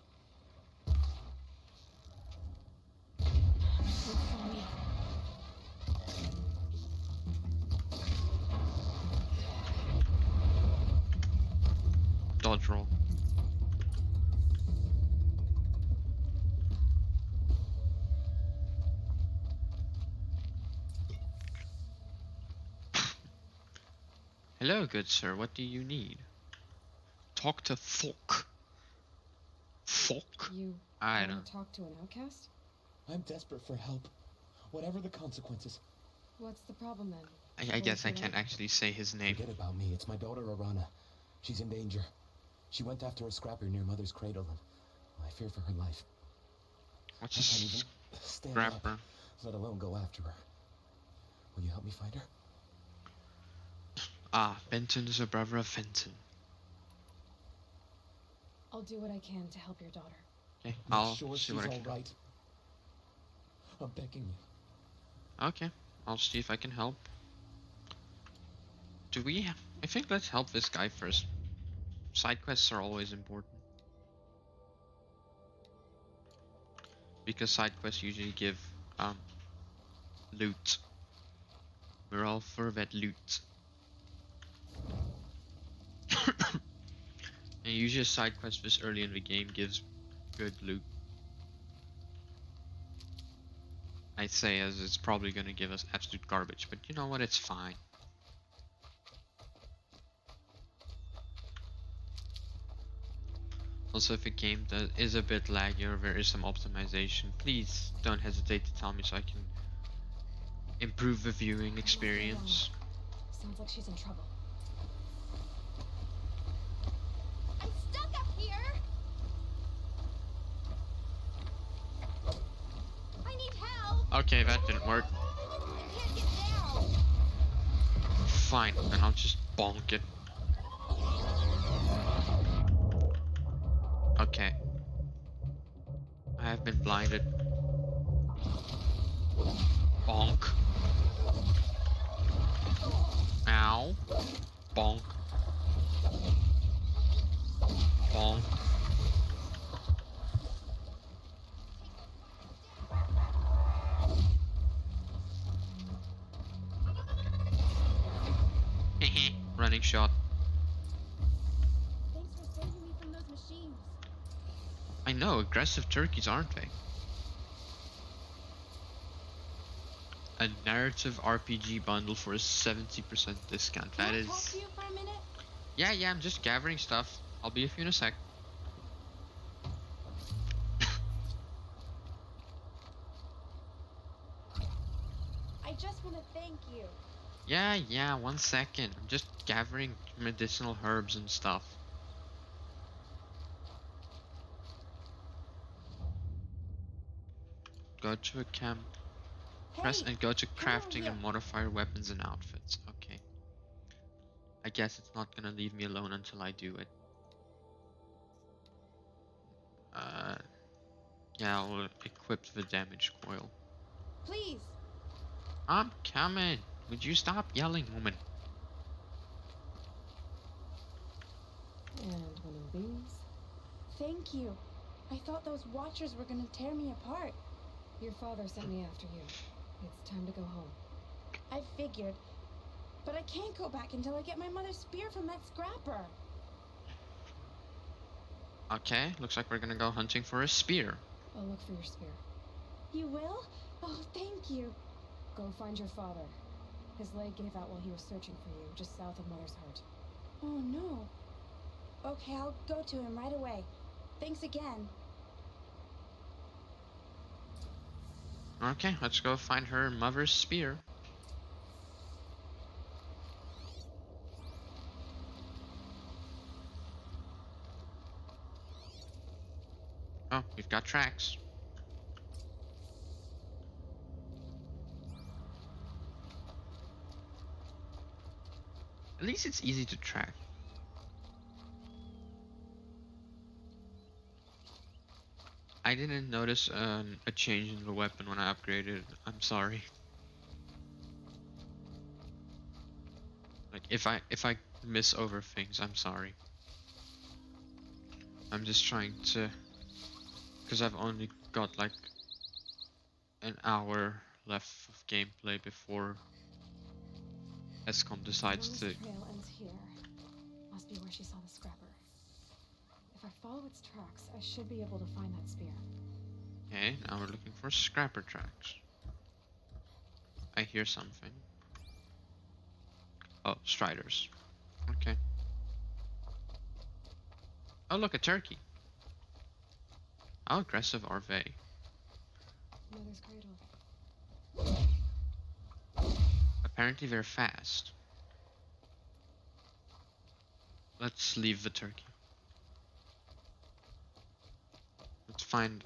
Dodge roll. Hello, good sir. What do you need? Talk to Folk. Folk? You I want don't. to talk to an outcast? I'm desperate for help. Whatever the consequences. What's the problem then? I guess I Where's your can't life? actually say his name. Forget about me. It's my daughter, Arana. She's in danger. She went after a scrapper near Mother's cradle, and I fear for her life. What's I can't a even stand scrapper? up, let alone go after her. Will you help me find her? Ah, Benton is a brother of Fenton. I'll do what I can to help your daughter. Okay, Make I'll sure see she's what I all can. right. I'm begging you. Okay, I'll see if I can help. Do we? I think let's help this guy first. Side quests are always important. Because side quests usually give loot. We're all for that loot. And usually a side quest this early in the game gives good loot. I'd say as it's probably gonna give us absolute garbage, but you know what, it's fine. Also, if a game is a bit laggy or there is some optimization, please don't hesitate to tell me so I can improve the viewing experience. Sounds like she's in trouble. I'm stuck up here. I need help. Okay, that didn't work. I can't get down. Fine, then I'll just bonk it. Okay. I have been blinded. Bonk. Ow. Bonk. Bonk. Hehe. Running shot. Thanks for saving me from those machines. I know, aggressive turkeys, aren't they? A narrative RPG bundle for a 70% discount. Can That I is... talk to you for a minute? Yeah, I'm just gathering stuff. I'll be with you in a sec. I just want to thank you. Yeah, 1 second. I'm just gathering medicinal herbs and stuff. Go to a camp. Press Hey, and go to come over crafting here. and modify weapons and outfits. Okay. I guess it's not gonna leave me alone until I do it. Yeah, I'll equip the damage coil. Please. I'm coming. Would you stop yelling, woman? And one of these. Thank you. I thought those watchers were gonna tear me apart. Your father sent me after you. It's time to go home. I figured. But I can't go back until I get my mother's spear from that scrapper. Okay, looks like we're gonna go hunting for a spear. I'll look for your spear. You will? Oh, thank you. Go find your father. His leg gave out while he was searching for you, just south of Mother's Heart. Oh, no. Okay, I'll go to him right away. Thanks again. Okay, let's go find her mother's spear. Oh, we've got tracks. At least it's easy to track. I didn't notice a change in the weapon when I upgraded. I'm sorry. Like if I miss over things, I'm sorry. I'm just trying to, because I've only got like an hour left of gameplay before ESCOM decides Mama's to. trail ends here. Must be where she saw the scrapper. If I follow its tracks, I should be able to find that spear. Okay, now we're looking for scrapper tracks. I hear something. Oh, striders. Okay. Oh, look, a turkey. How aggressive are they? Mother's cradle. Apparently they're fast. Let's leave the turkey. Let's find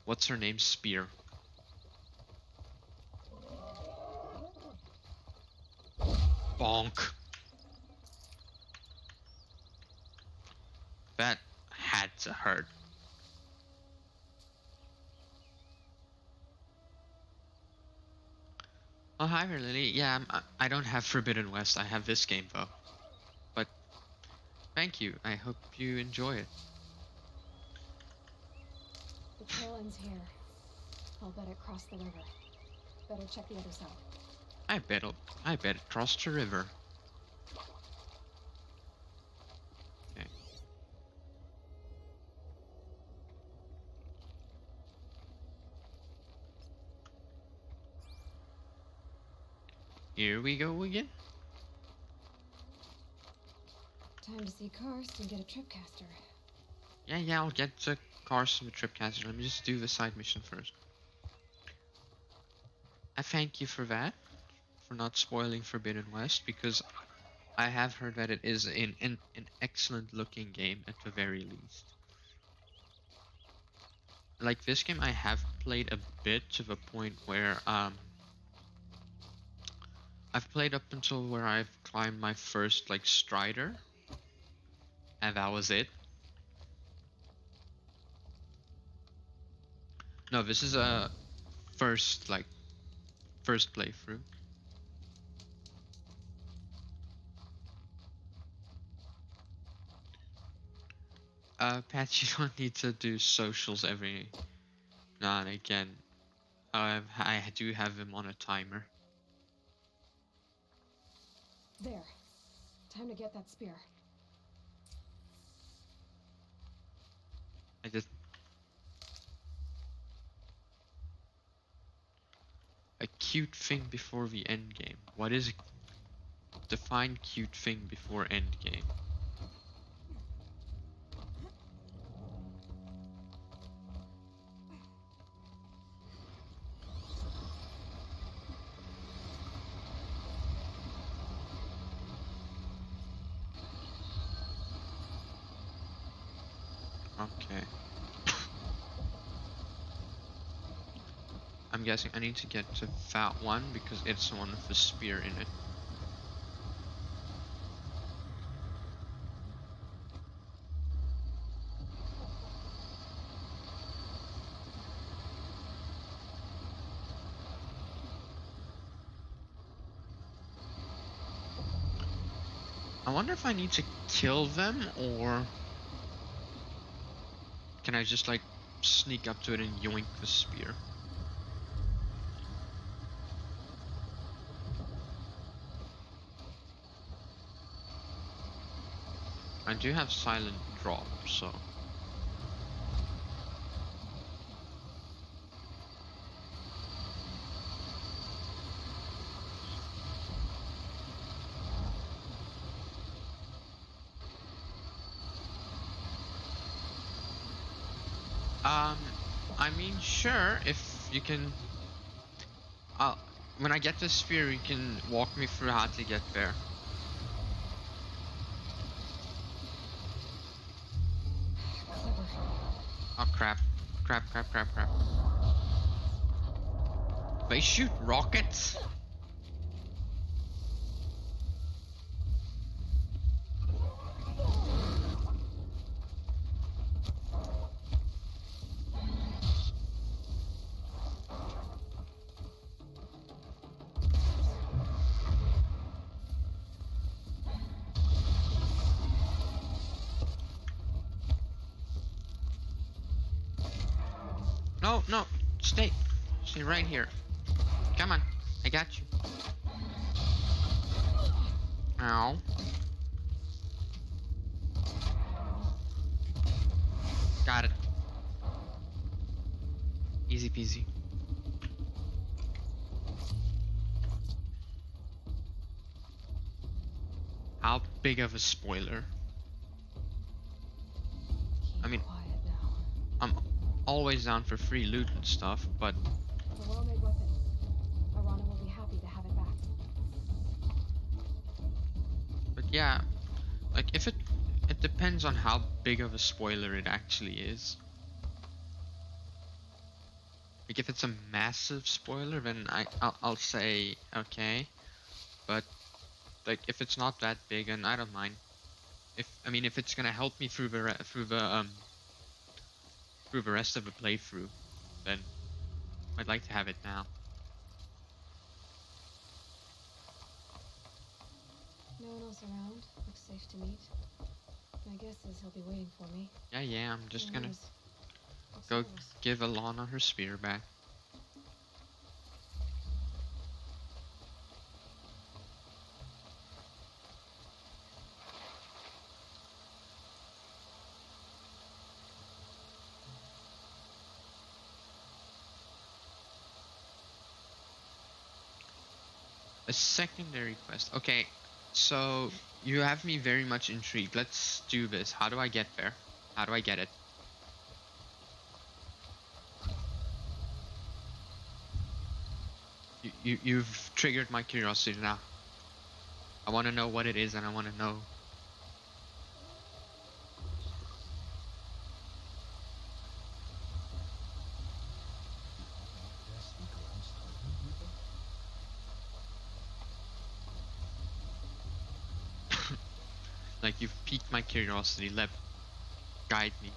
what's her name? Spear. Bonk. That had to hurt. Oh, hi there, Lily. Yeah, I don't have Forbidden West. I have this game, though. But thank you. I hope you enjoy it. The trail ends here. I'll bet it crossed the river. Better check the other side. I bet it crossed the river. Okay. Here we go again. Time to see Karst and get a tripcaster. Yeah, I'll get to Karst and the Tripcaster. Let me just do the side mission first. I thank you for that, for not spoiling Forbidden West, because I have heard that it is an excellent looking game at the very least. Like this game I have played a bit to the point where I've played up until where I've climbed my first like strider, and that was it. No, this is a first playthrough. Pat, you don't need to do socials every now and again. I do have them on a timer. There. Time to get that spear. cute thing before the end game? What is a define cute thing before end game? Okay. I'm guessing I need to get to that one because it's the one with the spear in it. I wonder if I need to kill them or can I just like sneak up to it and yoink the spear? I do have silent drop, so I mean, sure, if you can, when I get the spear, you can walk me through how to get there. Oh crap, crap, crap, crap, crap. They shoot rockets? No, no, stay right here. Come on, I got you. Ow. Got it. Easy peasy. How big of a spoiler? I mean, I'm always down for free loot and stuff, but The well-made weapon. Arana will be happy to have it back. yeah, like if it depends on how big of a spoiler it actually is. Like if it's a massive spoiler, then I'll say okay, but like if it's not that big, and I don't mind. If it's gonna help me through the rest of the playthrough, then I'd like to have it now. No one else around. Looks safe to meet. My guess is he'll be waiting for me. Yeah, I'm just Who gonna knows? go give Alana her spear back. A secondary quest. Okay, so you have me very much intrigued. Let's do this. How do I get there? How do I get it? You've triggered my curiosity now. I want to know what it is, and I want to know. Like you've piqued my curiosity. Guide me.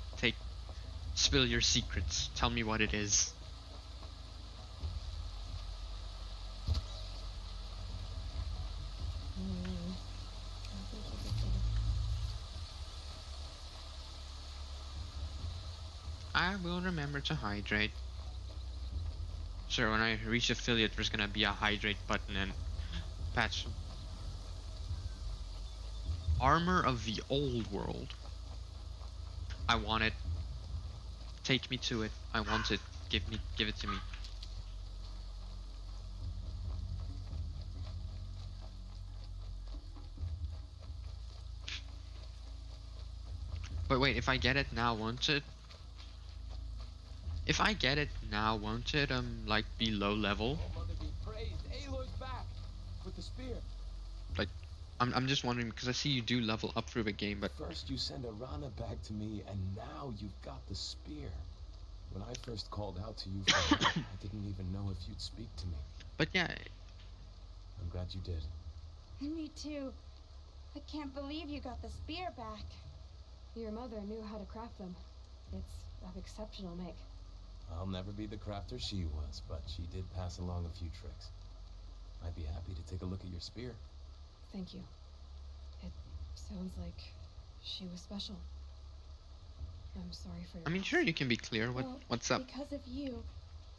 Spill your secrets. Tell me what it is. I will remember to hydrate. Sure, when I reach affiliate, there's gonna be a hydrate button and patch. Armor of the old world. I want it. Take me to it. I want it. Give it to me. But wait, if I get it now, won't it? If I get it now, won't it like be low level? Oh, mother be praised. Aloy's back with the spear. Like, I'm just wondering because I see you do level up through the game, but First you send Arana back to me, and now you've got the spear. When I first called out to you for help, I didn't even know if you'd speak to me. but yeah, I'm glad you did. Me too. I can't believe you got the spear back. Your mother knew how to craft them. It's of exceptional make. I'll never be the crafter she was, but she did pass along a few tricks. I'd be happy to take a look at your spear. Thank you. It sounds like she was special. I'm sorry for your I mean, loss. sure, you can be clear. Well, What's up? Because of you,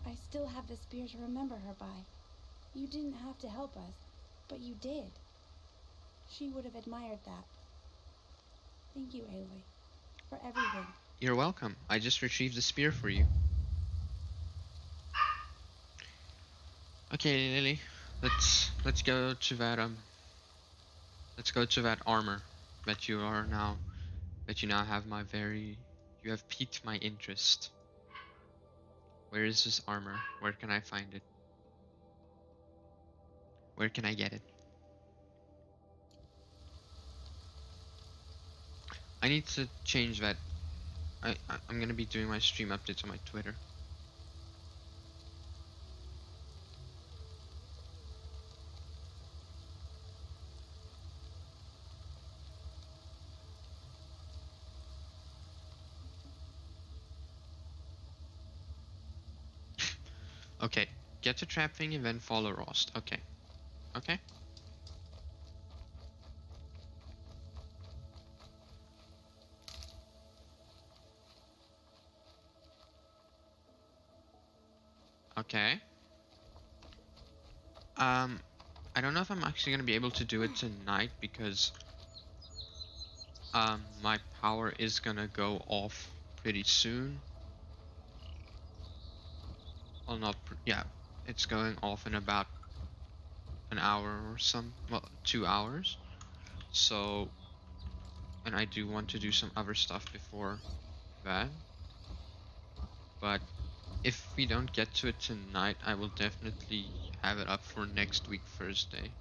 I still have the spear to remember her by. You didn't have to help us, but you did. She would have admired that. Thank you, Aloy, for everything. You're welcome. I just retrieved the spear for you. Okay, Lily, let's go to that armor that you now have you have piqued my interest. Where is this armor? Where can I find it? Where can I get it? I need to change that. I'm gonna be doing my stream updates on my Twitter. Okay, get to trap thing and then follow Rost. Okay. Okay? Okay. I don't know if I'm actually gonna be able to do it tonight because my power is gonna go off pretty soon. Well, yeah, it's going off in about an hour or 2 hours. So, and I do want to do some other stuff before that. But if we don't get to it tonight, I will definitely have it up for next week, Thursday.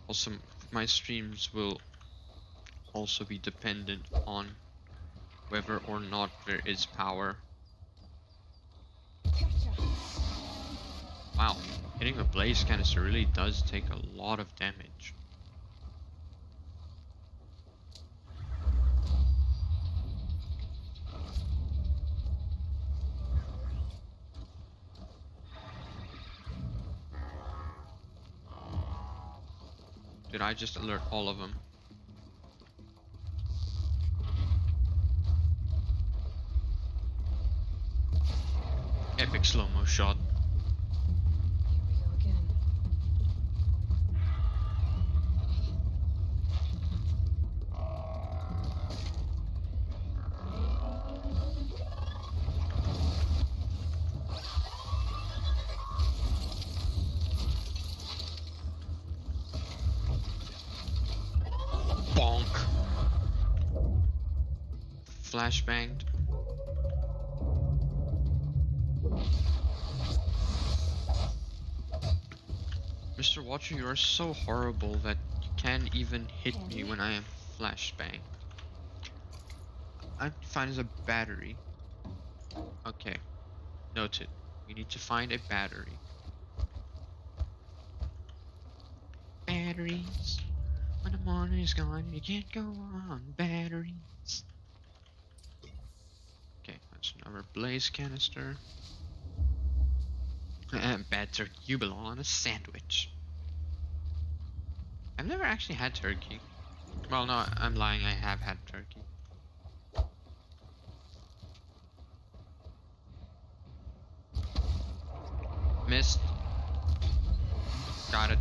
Also, my streams will also be dependent on whether or not there is power. Wow, hitting a blaze canister really does take a lot of damage. Did I just alert all of them? Epic slow-mo shot. Here we go again. Bonk. Flashbanged. Mr. Watcher, you are so horrible that you can't even hit me when I am flashbanged. I find a battery. Okay. Noted. We need to find a battery. Batteries. When the morning is gone, you can't go on. Batteries. Okay, that's another blaze canister. Bad turkey, you belong on a sandwich. I've never actually had turkey. Well, no, I'm lying, I have had turkey. Missed. Got it.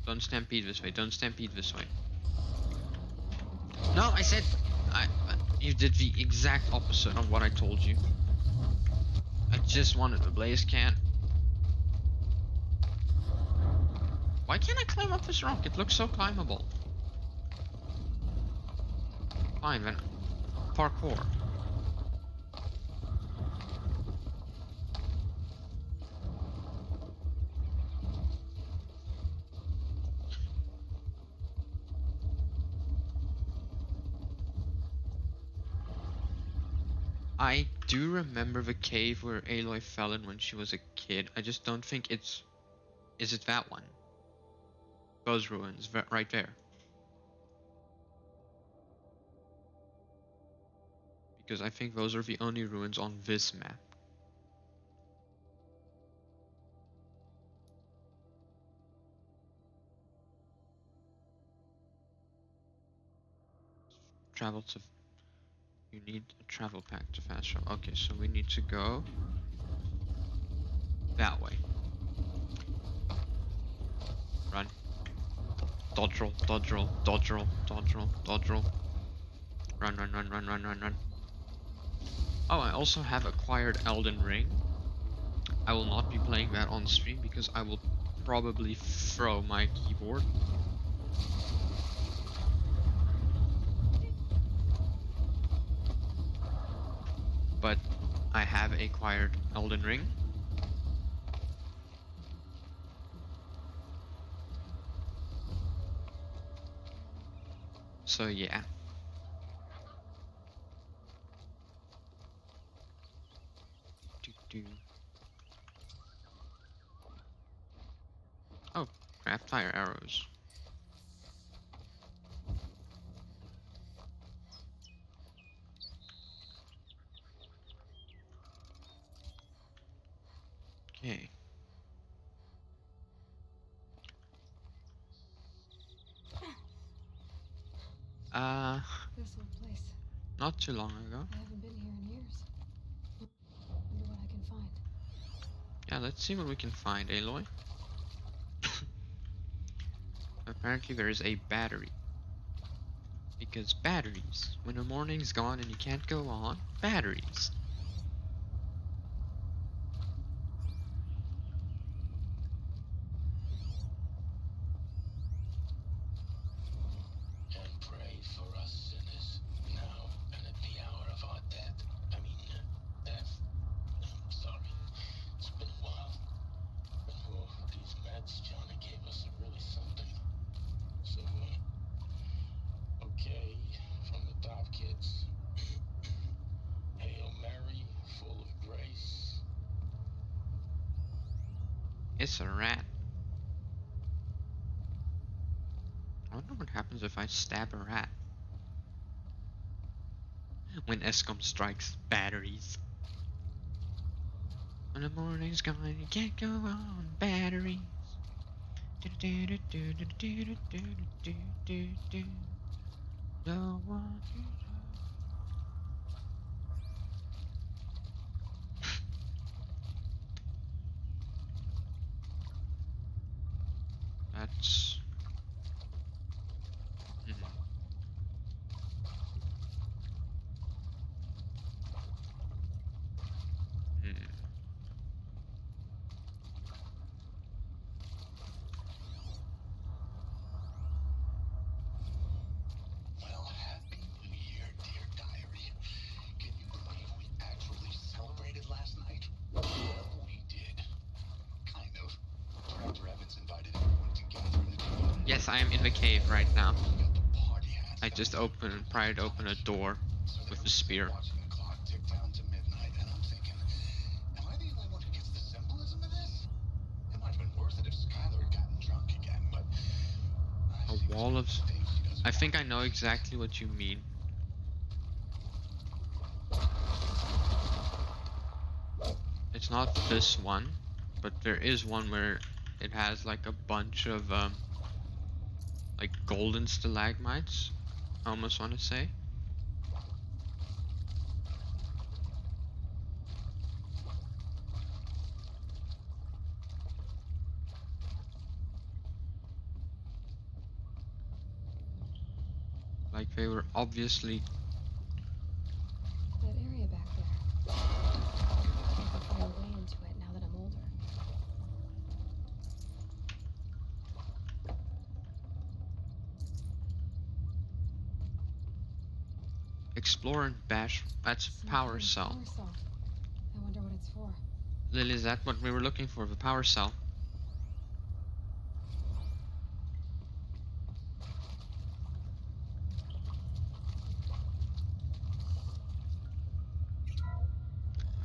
Don't stampede this way, don't stampede this way. No, I said... you did the exact opposite of what I told you. I just wanted the blaze can. Why can't I climb up this rock? It looks so climbable. Fine then. Parkour. I do remember the cave where Aloy fell in when she was a kid. I just don't think it's... Is it that one? Those ruins, right there. Because I think those are the only ruins on this map. Travel to... You need a travel pack to fast travel. Okay, so we need to go that way. Run. Dodge roll, dodge roll, dodge roll, dodge roll, dodge roll. Run, run, run, run, run, run, run. Oh, I also have acquired Elden Ring. I will not be playing that on stream because I will probably throw my keyboard. But I have acquired Elden Ring. So yeah. Oh, craft fire arrows. Okay. This old place. Not too long ago. I haven't been here in years. Wonder what I can find. Yeah, let's see what we can find, Aloy. Apparently there is a battery. Because batteries. When the morning's gone and you can't go on, batteries. And pray for us sinners, now and at the hour of our death. Death. I'm sorry. It's been a while. Oh, these meds Johnny gave us are really something. So, okay, from the top, kids. Hail Mary, full of grace. It's a rat. I wonder what happens if I stab a rat. When ESCOM strikes batteries. When the morning's gone, you can't go on batteries. No one. That's. Well, happy New Year, dear diary. Can you believe we actually celebrated last night? Well, we did. Kind of. Director Evans invited everyone together in the community. Yes, I am in the cave right now. We got the party hats I just tried to open a door with a spear. watching the clock tick down to midnight, and I'm thinking, am I the only one who gets the symbolism of this? It might have been worth it if Skylar had gotten drunk again, but A wall of... I think I know exactly what you mean. It's not this one, but there is one where it has like a bunch of like golden stalagmites, I almost want to say. Like they were obviously... That area back there. I can find a way into it now that I'm older. Explore and bash. That's Some power kind of cell. Power cell. I wonder what it's for. Lily, is that what we were looking for? The power cell.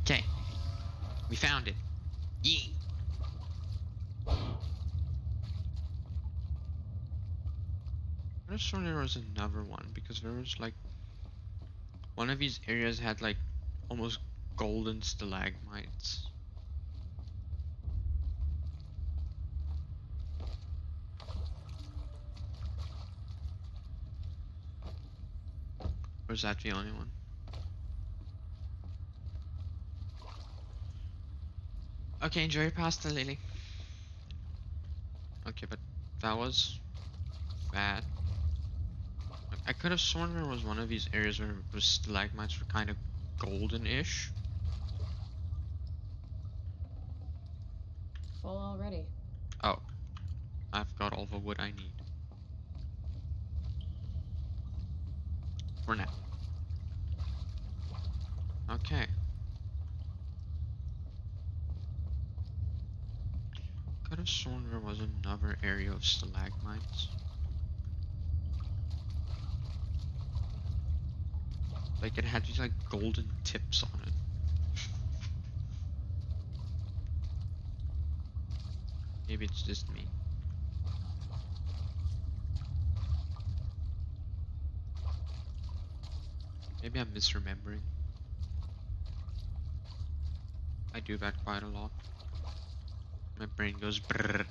Okay. We found it. Yee! I just thought there was another one because there was like one of these areas had like almost golden stalagmites. Or is that the only one? Okay, enjoy your pasta, Lily. Okay, but that was bad. I could have sworn there was one of these areas where the stalagmites were kind of golden-ish. Full already. Oh, I've got all the wood I need. For now. Okay. Could have sworn there was another area of stalagmites. Like it had these like golden tips on it. Maybe it's just me. Maybe I'm misremembering. I do that quite a lot. My brain goes brrr.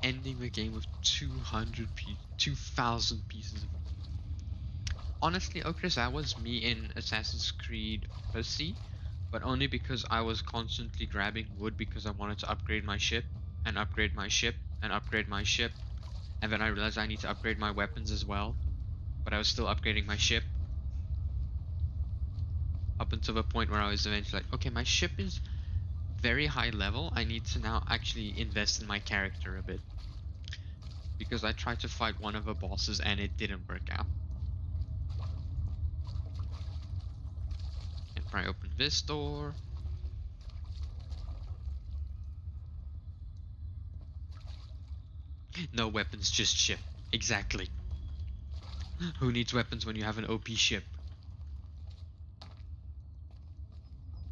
Ending the game with 2,000 pieces of... Honestly, Okris, that was me in Assassin's Creed Odyssey, but only because I was constantly grabbing wood because I wanted to upgrade my ship, and upgrade my ship, and upgrade my ship, and then I realized I need to upgrade my weapons as well, but I was still upgrading my ship. Up until the point where I was eventually like, okay, my ship is very high level, I need to now actually invest in my character a bit. Because I tried to fight one of the bosses and it didn't work out. And try open this door. No weapons, just ship. Exactly. Who needs weapons when you have an OP ship?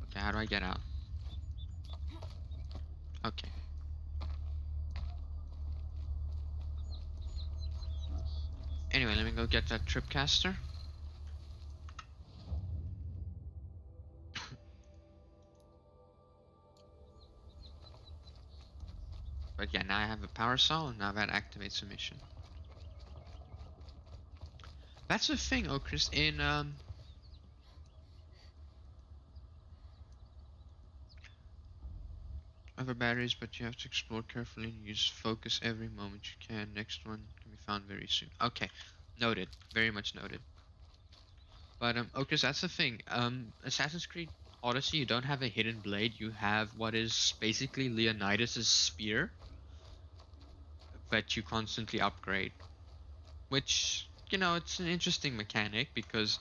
Okay, how do I get out? Okay. Anyway, let me go get that tripcaster. But yeah, now I have a power cell and now that activates a mission. That's the thing, Okris, in other batteries, but you have to explore carefully and use focus every moment you can. Next one can be found very soon. Okay, noted. Very much noted. But Okris, that's the thing. Assassin's Creed Odyssey, you don't have a hidden blade. You have what is basically Leonidas' spear that you constantly upgrade. Which, you know, it's an interesting mechanic because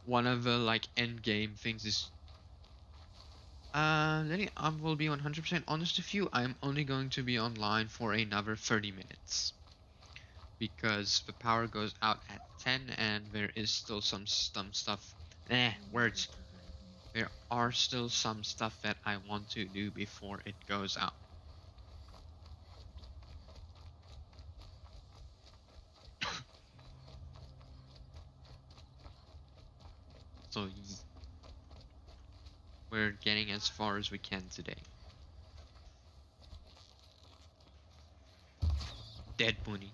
one of the like end game things is I will be 100% honest with you. I'm only going to be online for another 30 minutes because the power goes out at 10 and there is still some stuff. Words. There are still some stuff that I want to do before it goes out. So we're getting as far as we can today. Dead Mooney.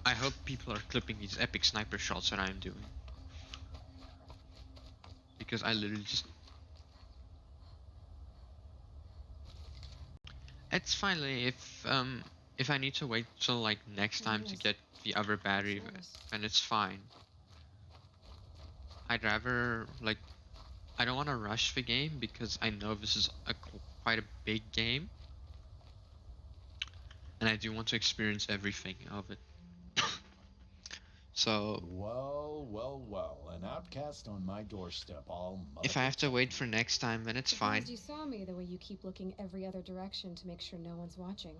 I hope people are clipping these epic sniper shots that I'm doing. Because I literally just... It's finally, if I need to wait till like next time to get the other battery, then it's fine. I'd rather, like, I don't want to rush the game because I know this is quite a big game. And I do want to experience everything of it. So Well, an outcast on my doorstep all if I have to wait for next time, then it's fine. Surprised you saw me the way you keep looking every other direction to make sure no one's watching.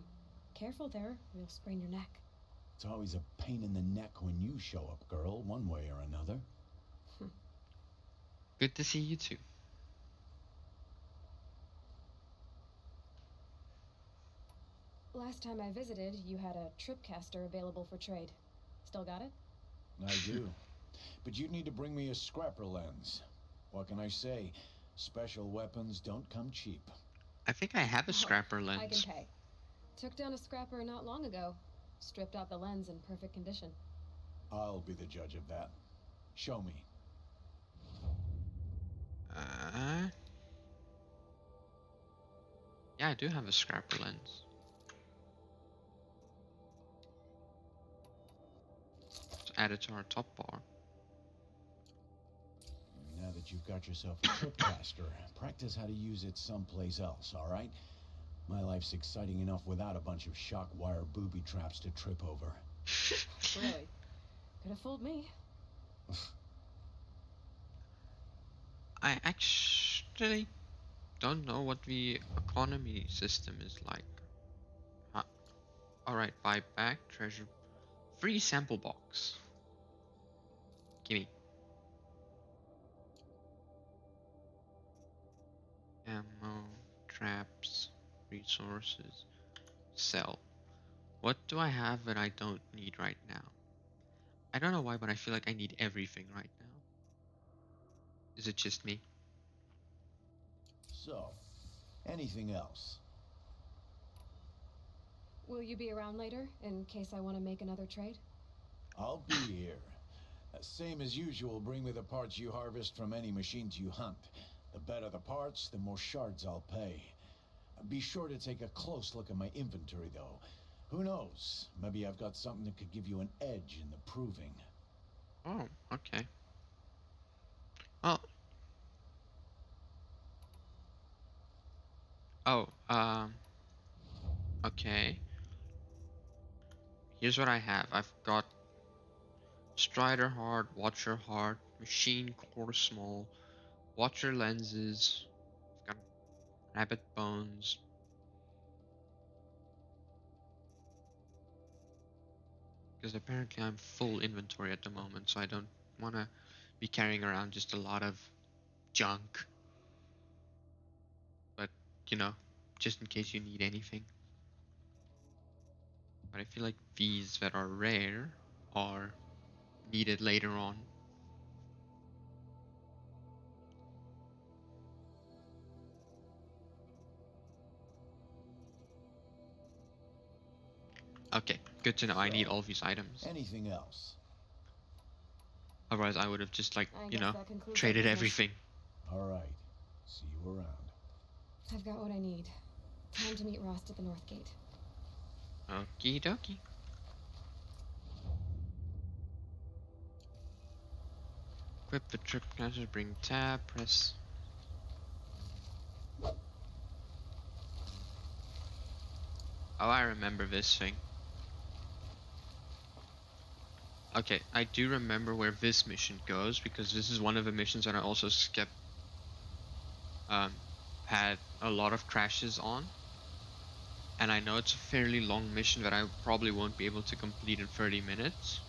Careful there, or you'll sprain your neck. It's always a pain in the neck when you show up, girl, one way or another. Good to see you too. Last time I visited, you had a tripcaster available for trade. Still got it? I do. But you'd need to bring me a scrapper lens. What can I say? Special weapons don't come cheap. I think I have a scrapper lens. I can pay. Took down a scrapper not long ago. Stripped out the lens in perfect condition. I'll be the judge of that. Show me. Yeah, I do have a scrapper lens. Let's add it to our top bar. Now that you've got yourself a tripcaster, practice how to use it someplace else, all right? My life's exciting enough without a bunch of shock wire booby traps to trip over. Really? Could have fooled me. I actually don't know what the economy system is like. Alright, buy back, treasure, free sample box. Gimme. Ammo, traps, resources, sell. What do I have that I don't need right now? I don't know why, but I feel like I need everything right now. Is it just me? So, anything else? Will you be around later, in case I want to make another trade? I'll be here. Same as usual, bring me the parts you harvest from any machines you hunt. The better the parts, the more shards I'll pay. Be sure to take a close look at my inventory, though. Who knows? Maybe I've got something that could give you an edge in the proving. Oh, okay. Oh. Oh, okay. Here's what I have. I've got Strider Hard, Watcher Hard, Machine Core Small, Watcher Lenses, I've got Rabbit Bones. Because apparently I'm full inventory at the moment, so I don't want to be carrying around just a lot of junk. But, you know, just in case you need anything. But I feel like these that are rare are needed later on. Okay, good to know. I need all these items. Anything else? Otherwise, I would have just, like, I you guess know, that concludes traded our business. everything. All right. See you around. I've got what I need. Time to meet Rost at the North Gate. Okie dokie. Equip the trip counter, bring tab, press. Oh, I remember this thing. Okay, I do remember where this mission goes, because this is one of the missions that I also skipped. Had a lot of crashes on. And I know it's a fairly long mission that I probably won't be able to complete in 30 minutes.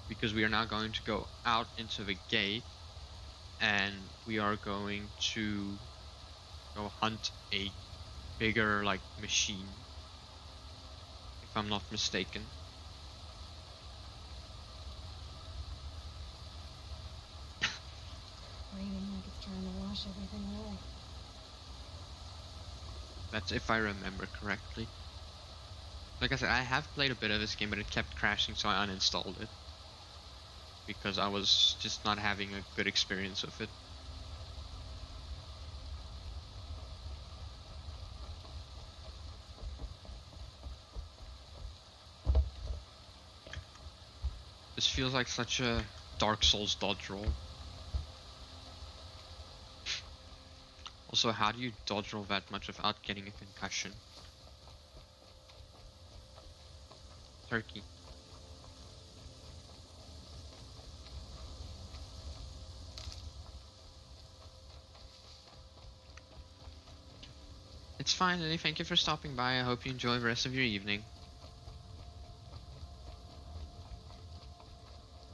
Because we are now going to go out into the gate. And we are going to go hunt a bigger, like, machine. If I'm not mistaken. Raining like it's trying to wash everything away. That's if I remember correctly. Like I said, I have played a bit of this game, but it kept crashing, so I uninstalled it. Because I was just not having a good experience with it. This feels like such a Dark Souls dodge roll. Also, how do you dodge roll that much without getting a concussion? Turkey. It's fine, Lily. Thank you for stopping by. I hope you enjoy the rest of your evening.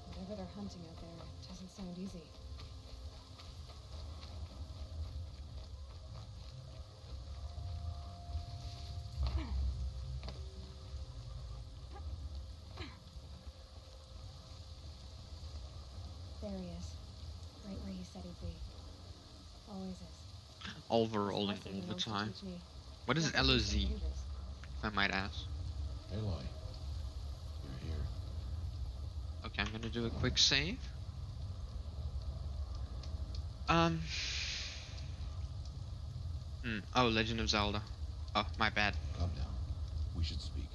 Whatever they're hunting out there, it doesn't sound easy. There he is. Right where he said he'd be. Always is. Overrolling all the time. What is LOZ, if I might ask? Aloy, you're here. Okay, I'm gonna do a quick save. Oh, Legend of Zelda. Oh, my bad. Calm down. We should speak.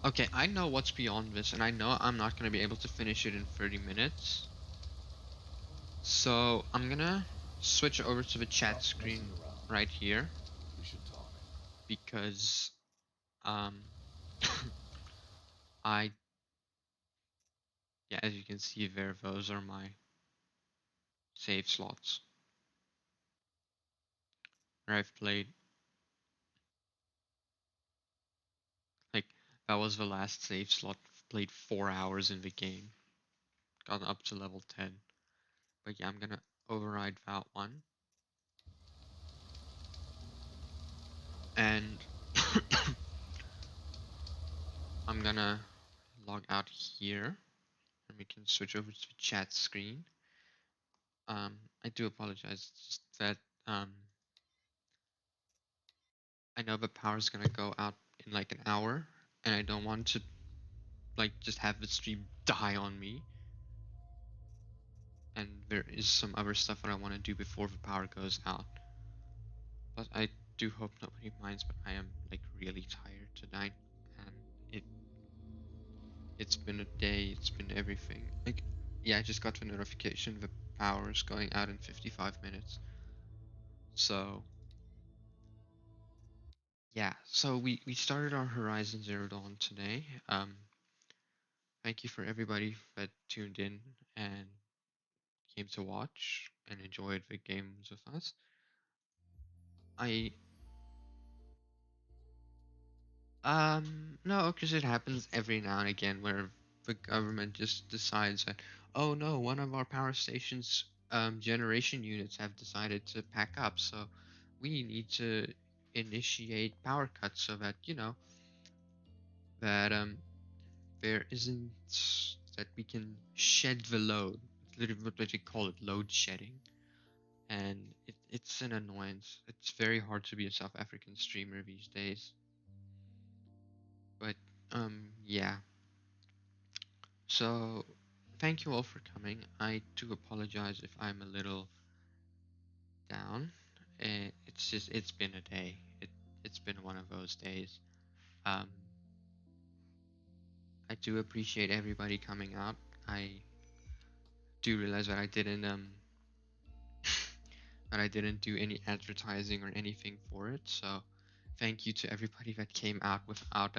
Okay, I know what's beyond this, and I know I'm not gonna be able to finish it in 30 minutes. So, I'm gonna switch over to the chat screen right here. We should talk. Because, yeah, as you can see there, those are my save slots. Where I've played, like, that was the last save slot. Played 4 hours in the game. Got up to level 10. But yeah, I'm gonna override that one. And I'm gonna log out here. And we can switch over to the chat screen. I do apologize. It's just that, I know the power's gonna go out in like an hour. And I don't want to, like, just have the stream die on me. And there is some other stuff that I want to do before the power goes out. But I do hope nobody minds, but I am like really tired tonight, and it's been a day, it's been everything. Like, yeah, I just got the notification the power is going out in 55 minutes. So yeah, so we started our Horizon Zero Dawn today. Thank you for everybody that tuned in and came to watch and enjoyed the games with us. I No, because it happens every now and again where the government just decides that, oh no, one of our power stations generation units have decided to pack up, so we need to initiate power cuts so that, that there isn't, that we can shed the load. It's literally what they call it, load shedding. And it's an annoyance. It's very hard to be a South African streamer these days. But yeah. So, thank you all for coming. I do apologize if I'm a little down. It's been a day. It's been one of those days. Um, I do appreciate everybody coming out. I do realize that I didn't that I didn't do any advertising or anything for it. So, thank you to everybody that came out without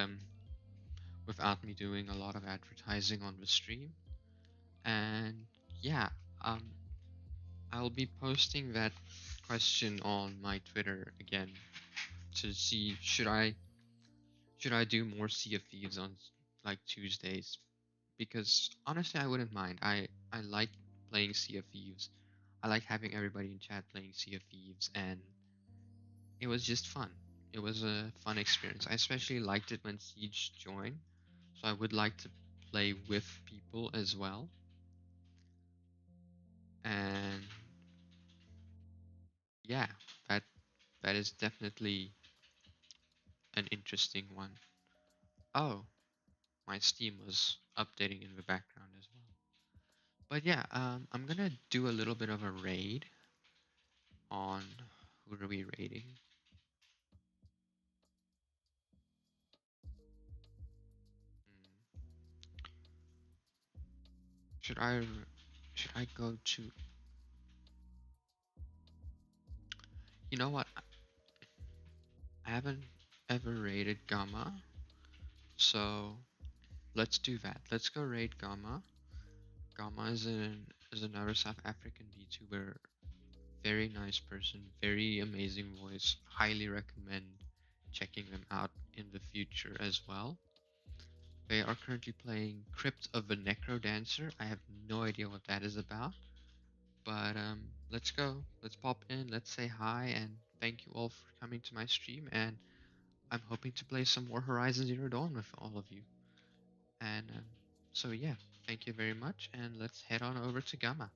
me doing a lot of advertising on the stream. And yeah, um, I'll be posting that question on my Twitter again to see should I do more Sea of Thieves on like Tuesdays, because honestly I wouldn't mind. I like playing Sea of Thieves. I like having everybody in chat playing Sea of Thieves, and it was just fun. It was a fun experience. I especially liked it when Siege joined, so I would like to play with people as well. And yeah, that is definitely an interesting one. Oh, my Steam was updating in the background as well. But yeah, I'm gonna do a little bit of a raid on, who are we raiding? Should I should I go to? You know what? I haven't ever raided Gamma. So let's do that. Let's go raid Gamma. Gamma is another South African VTuber. Very nice person, very amazing voice. Highly recommend checking them out in the future as well. They are currently playing Crypt of the Necro Dancer. I have no idea what that is about. But let's go. Let's pop in. Let's say hi and thank you all for coming to my stream. And I'm hoping to play some more Horizon Zero Dawn with all of you. And so yeah, thank you very much. And let's head on over to Gamma.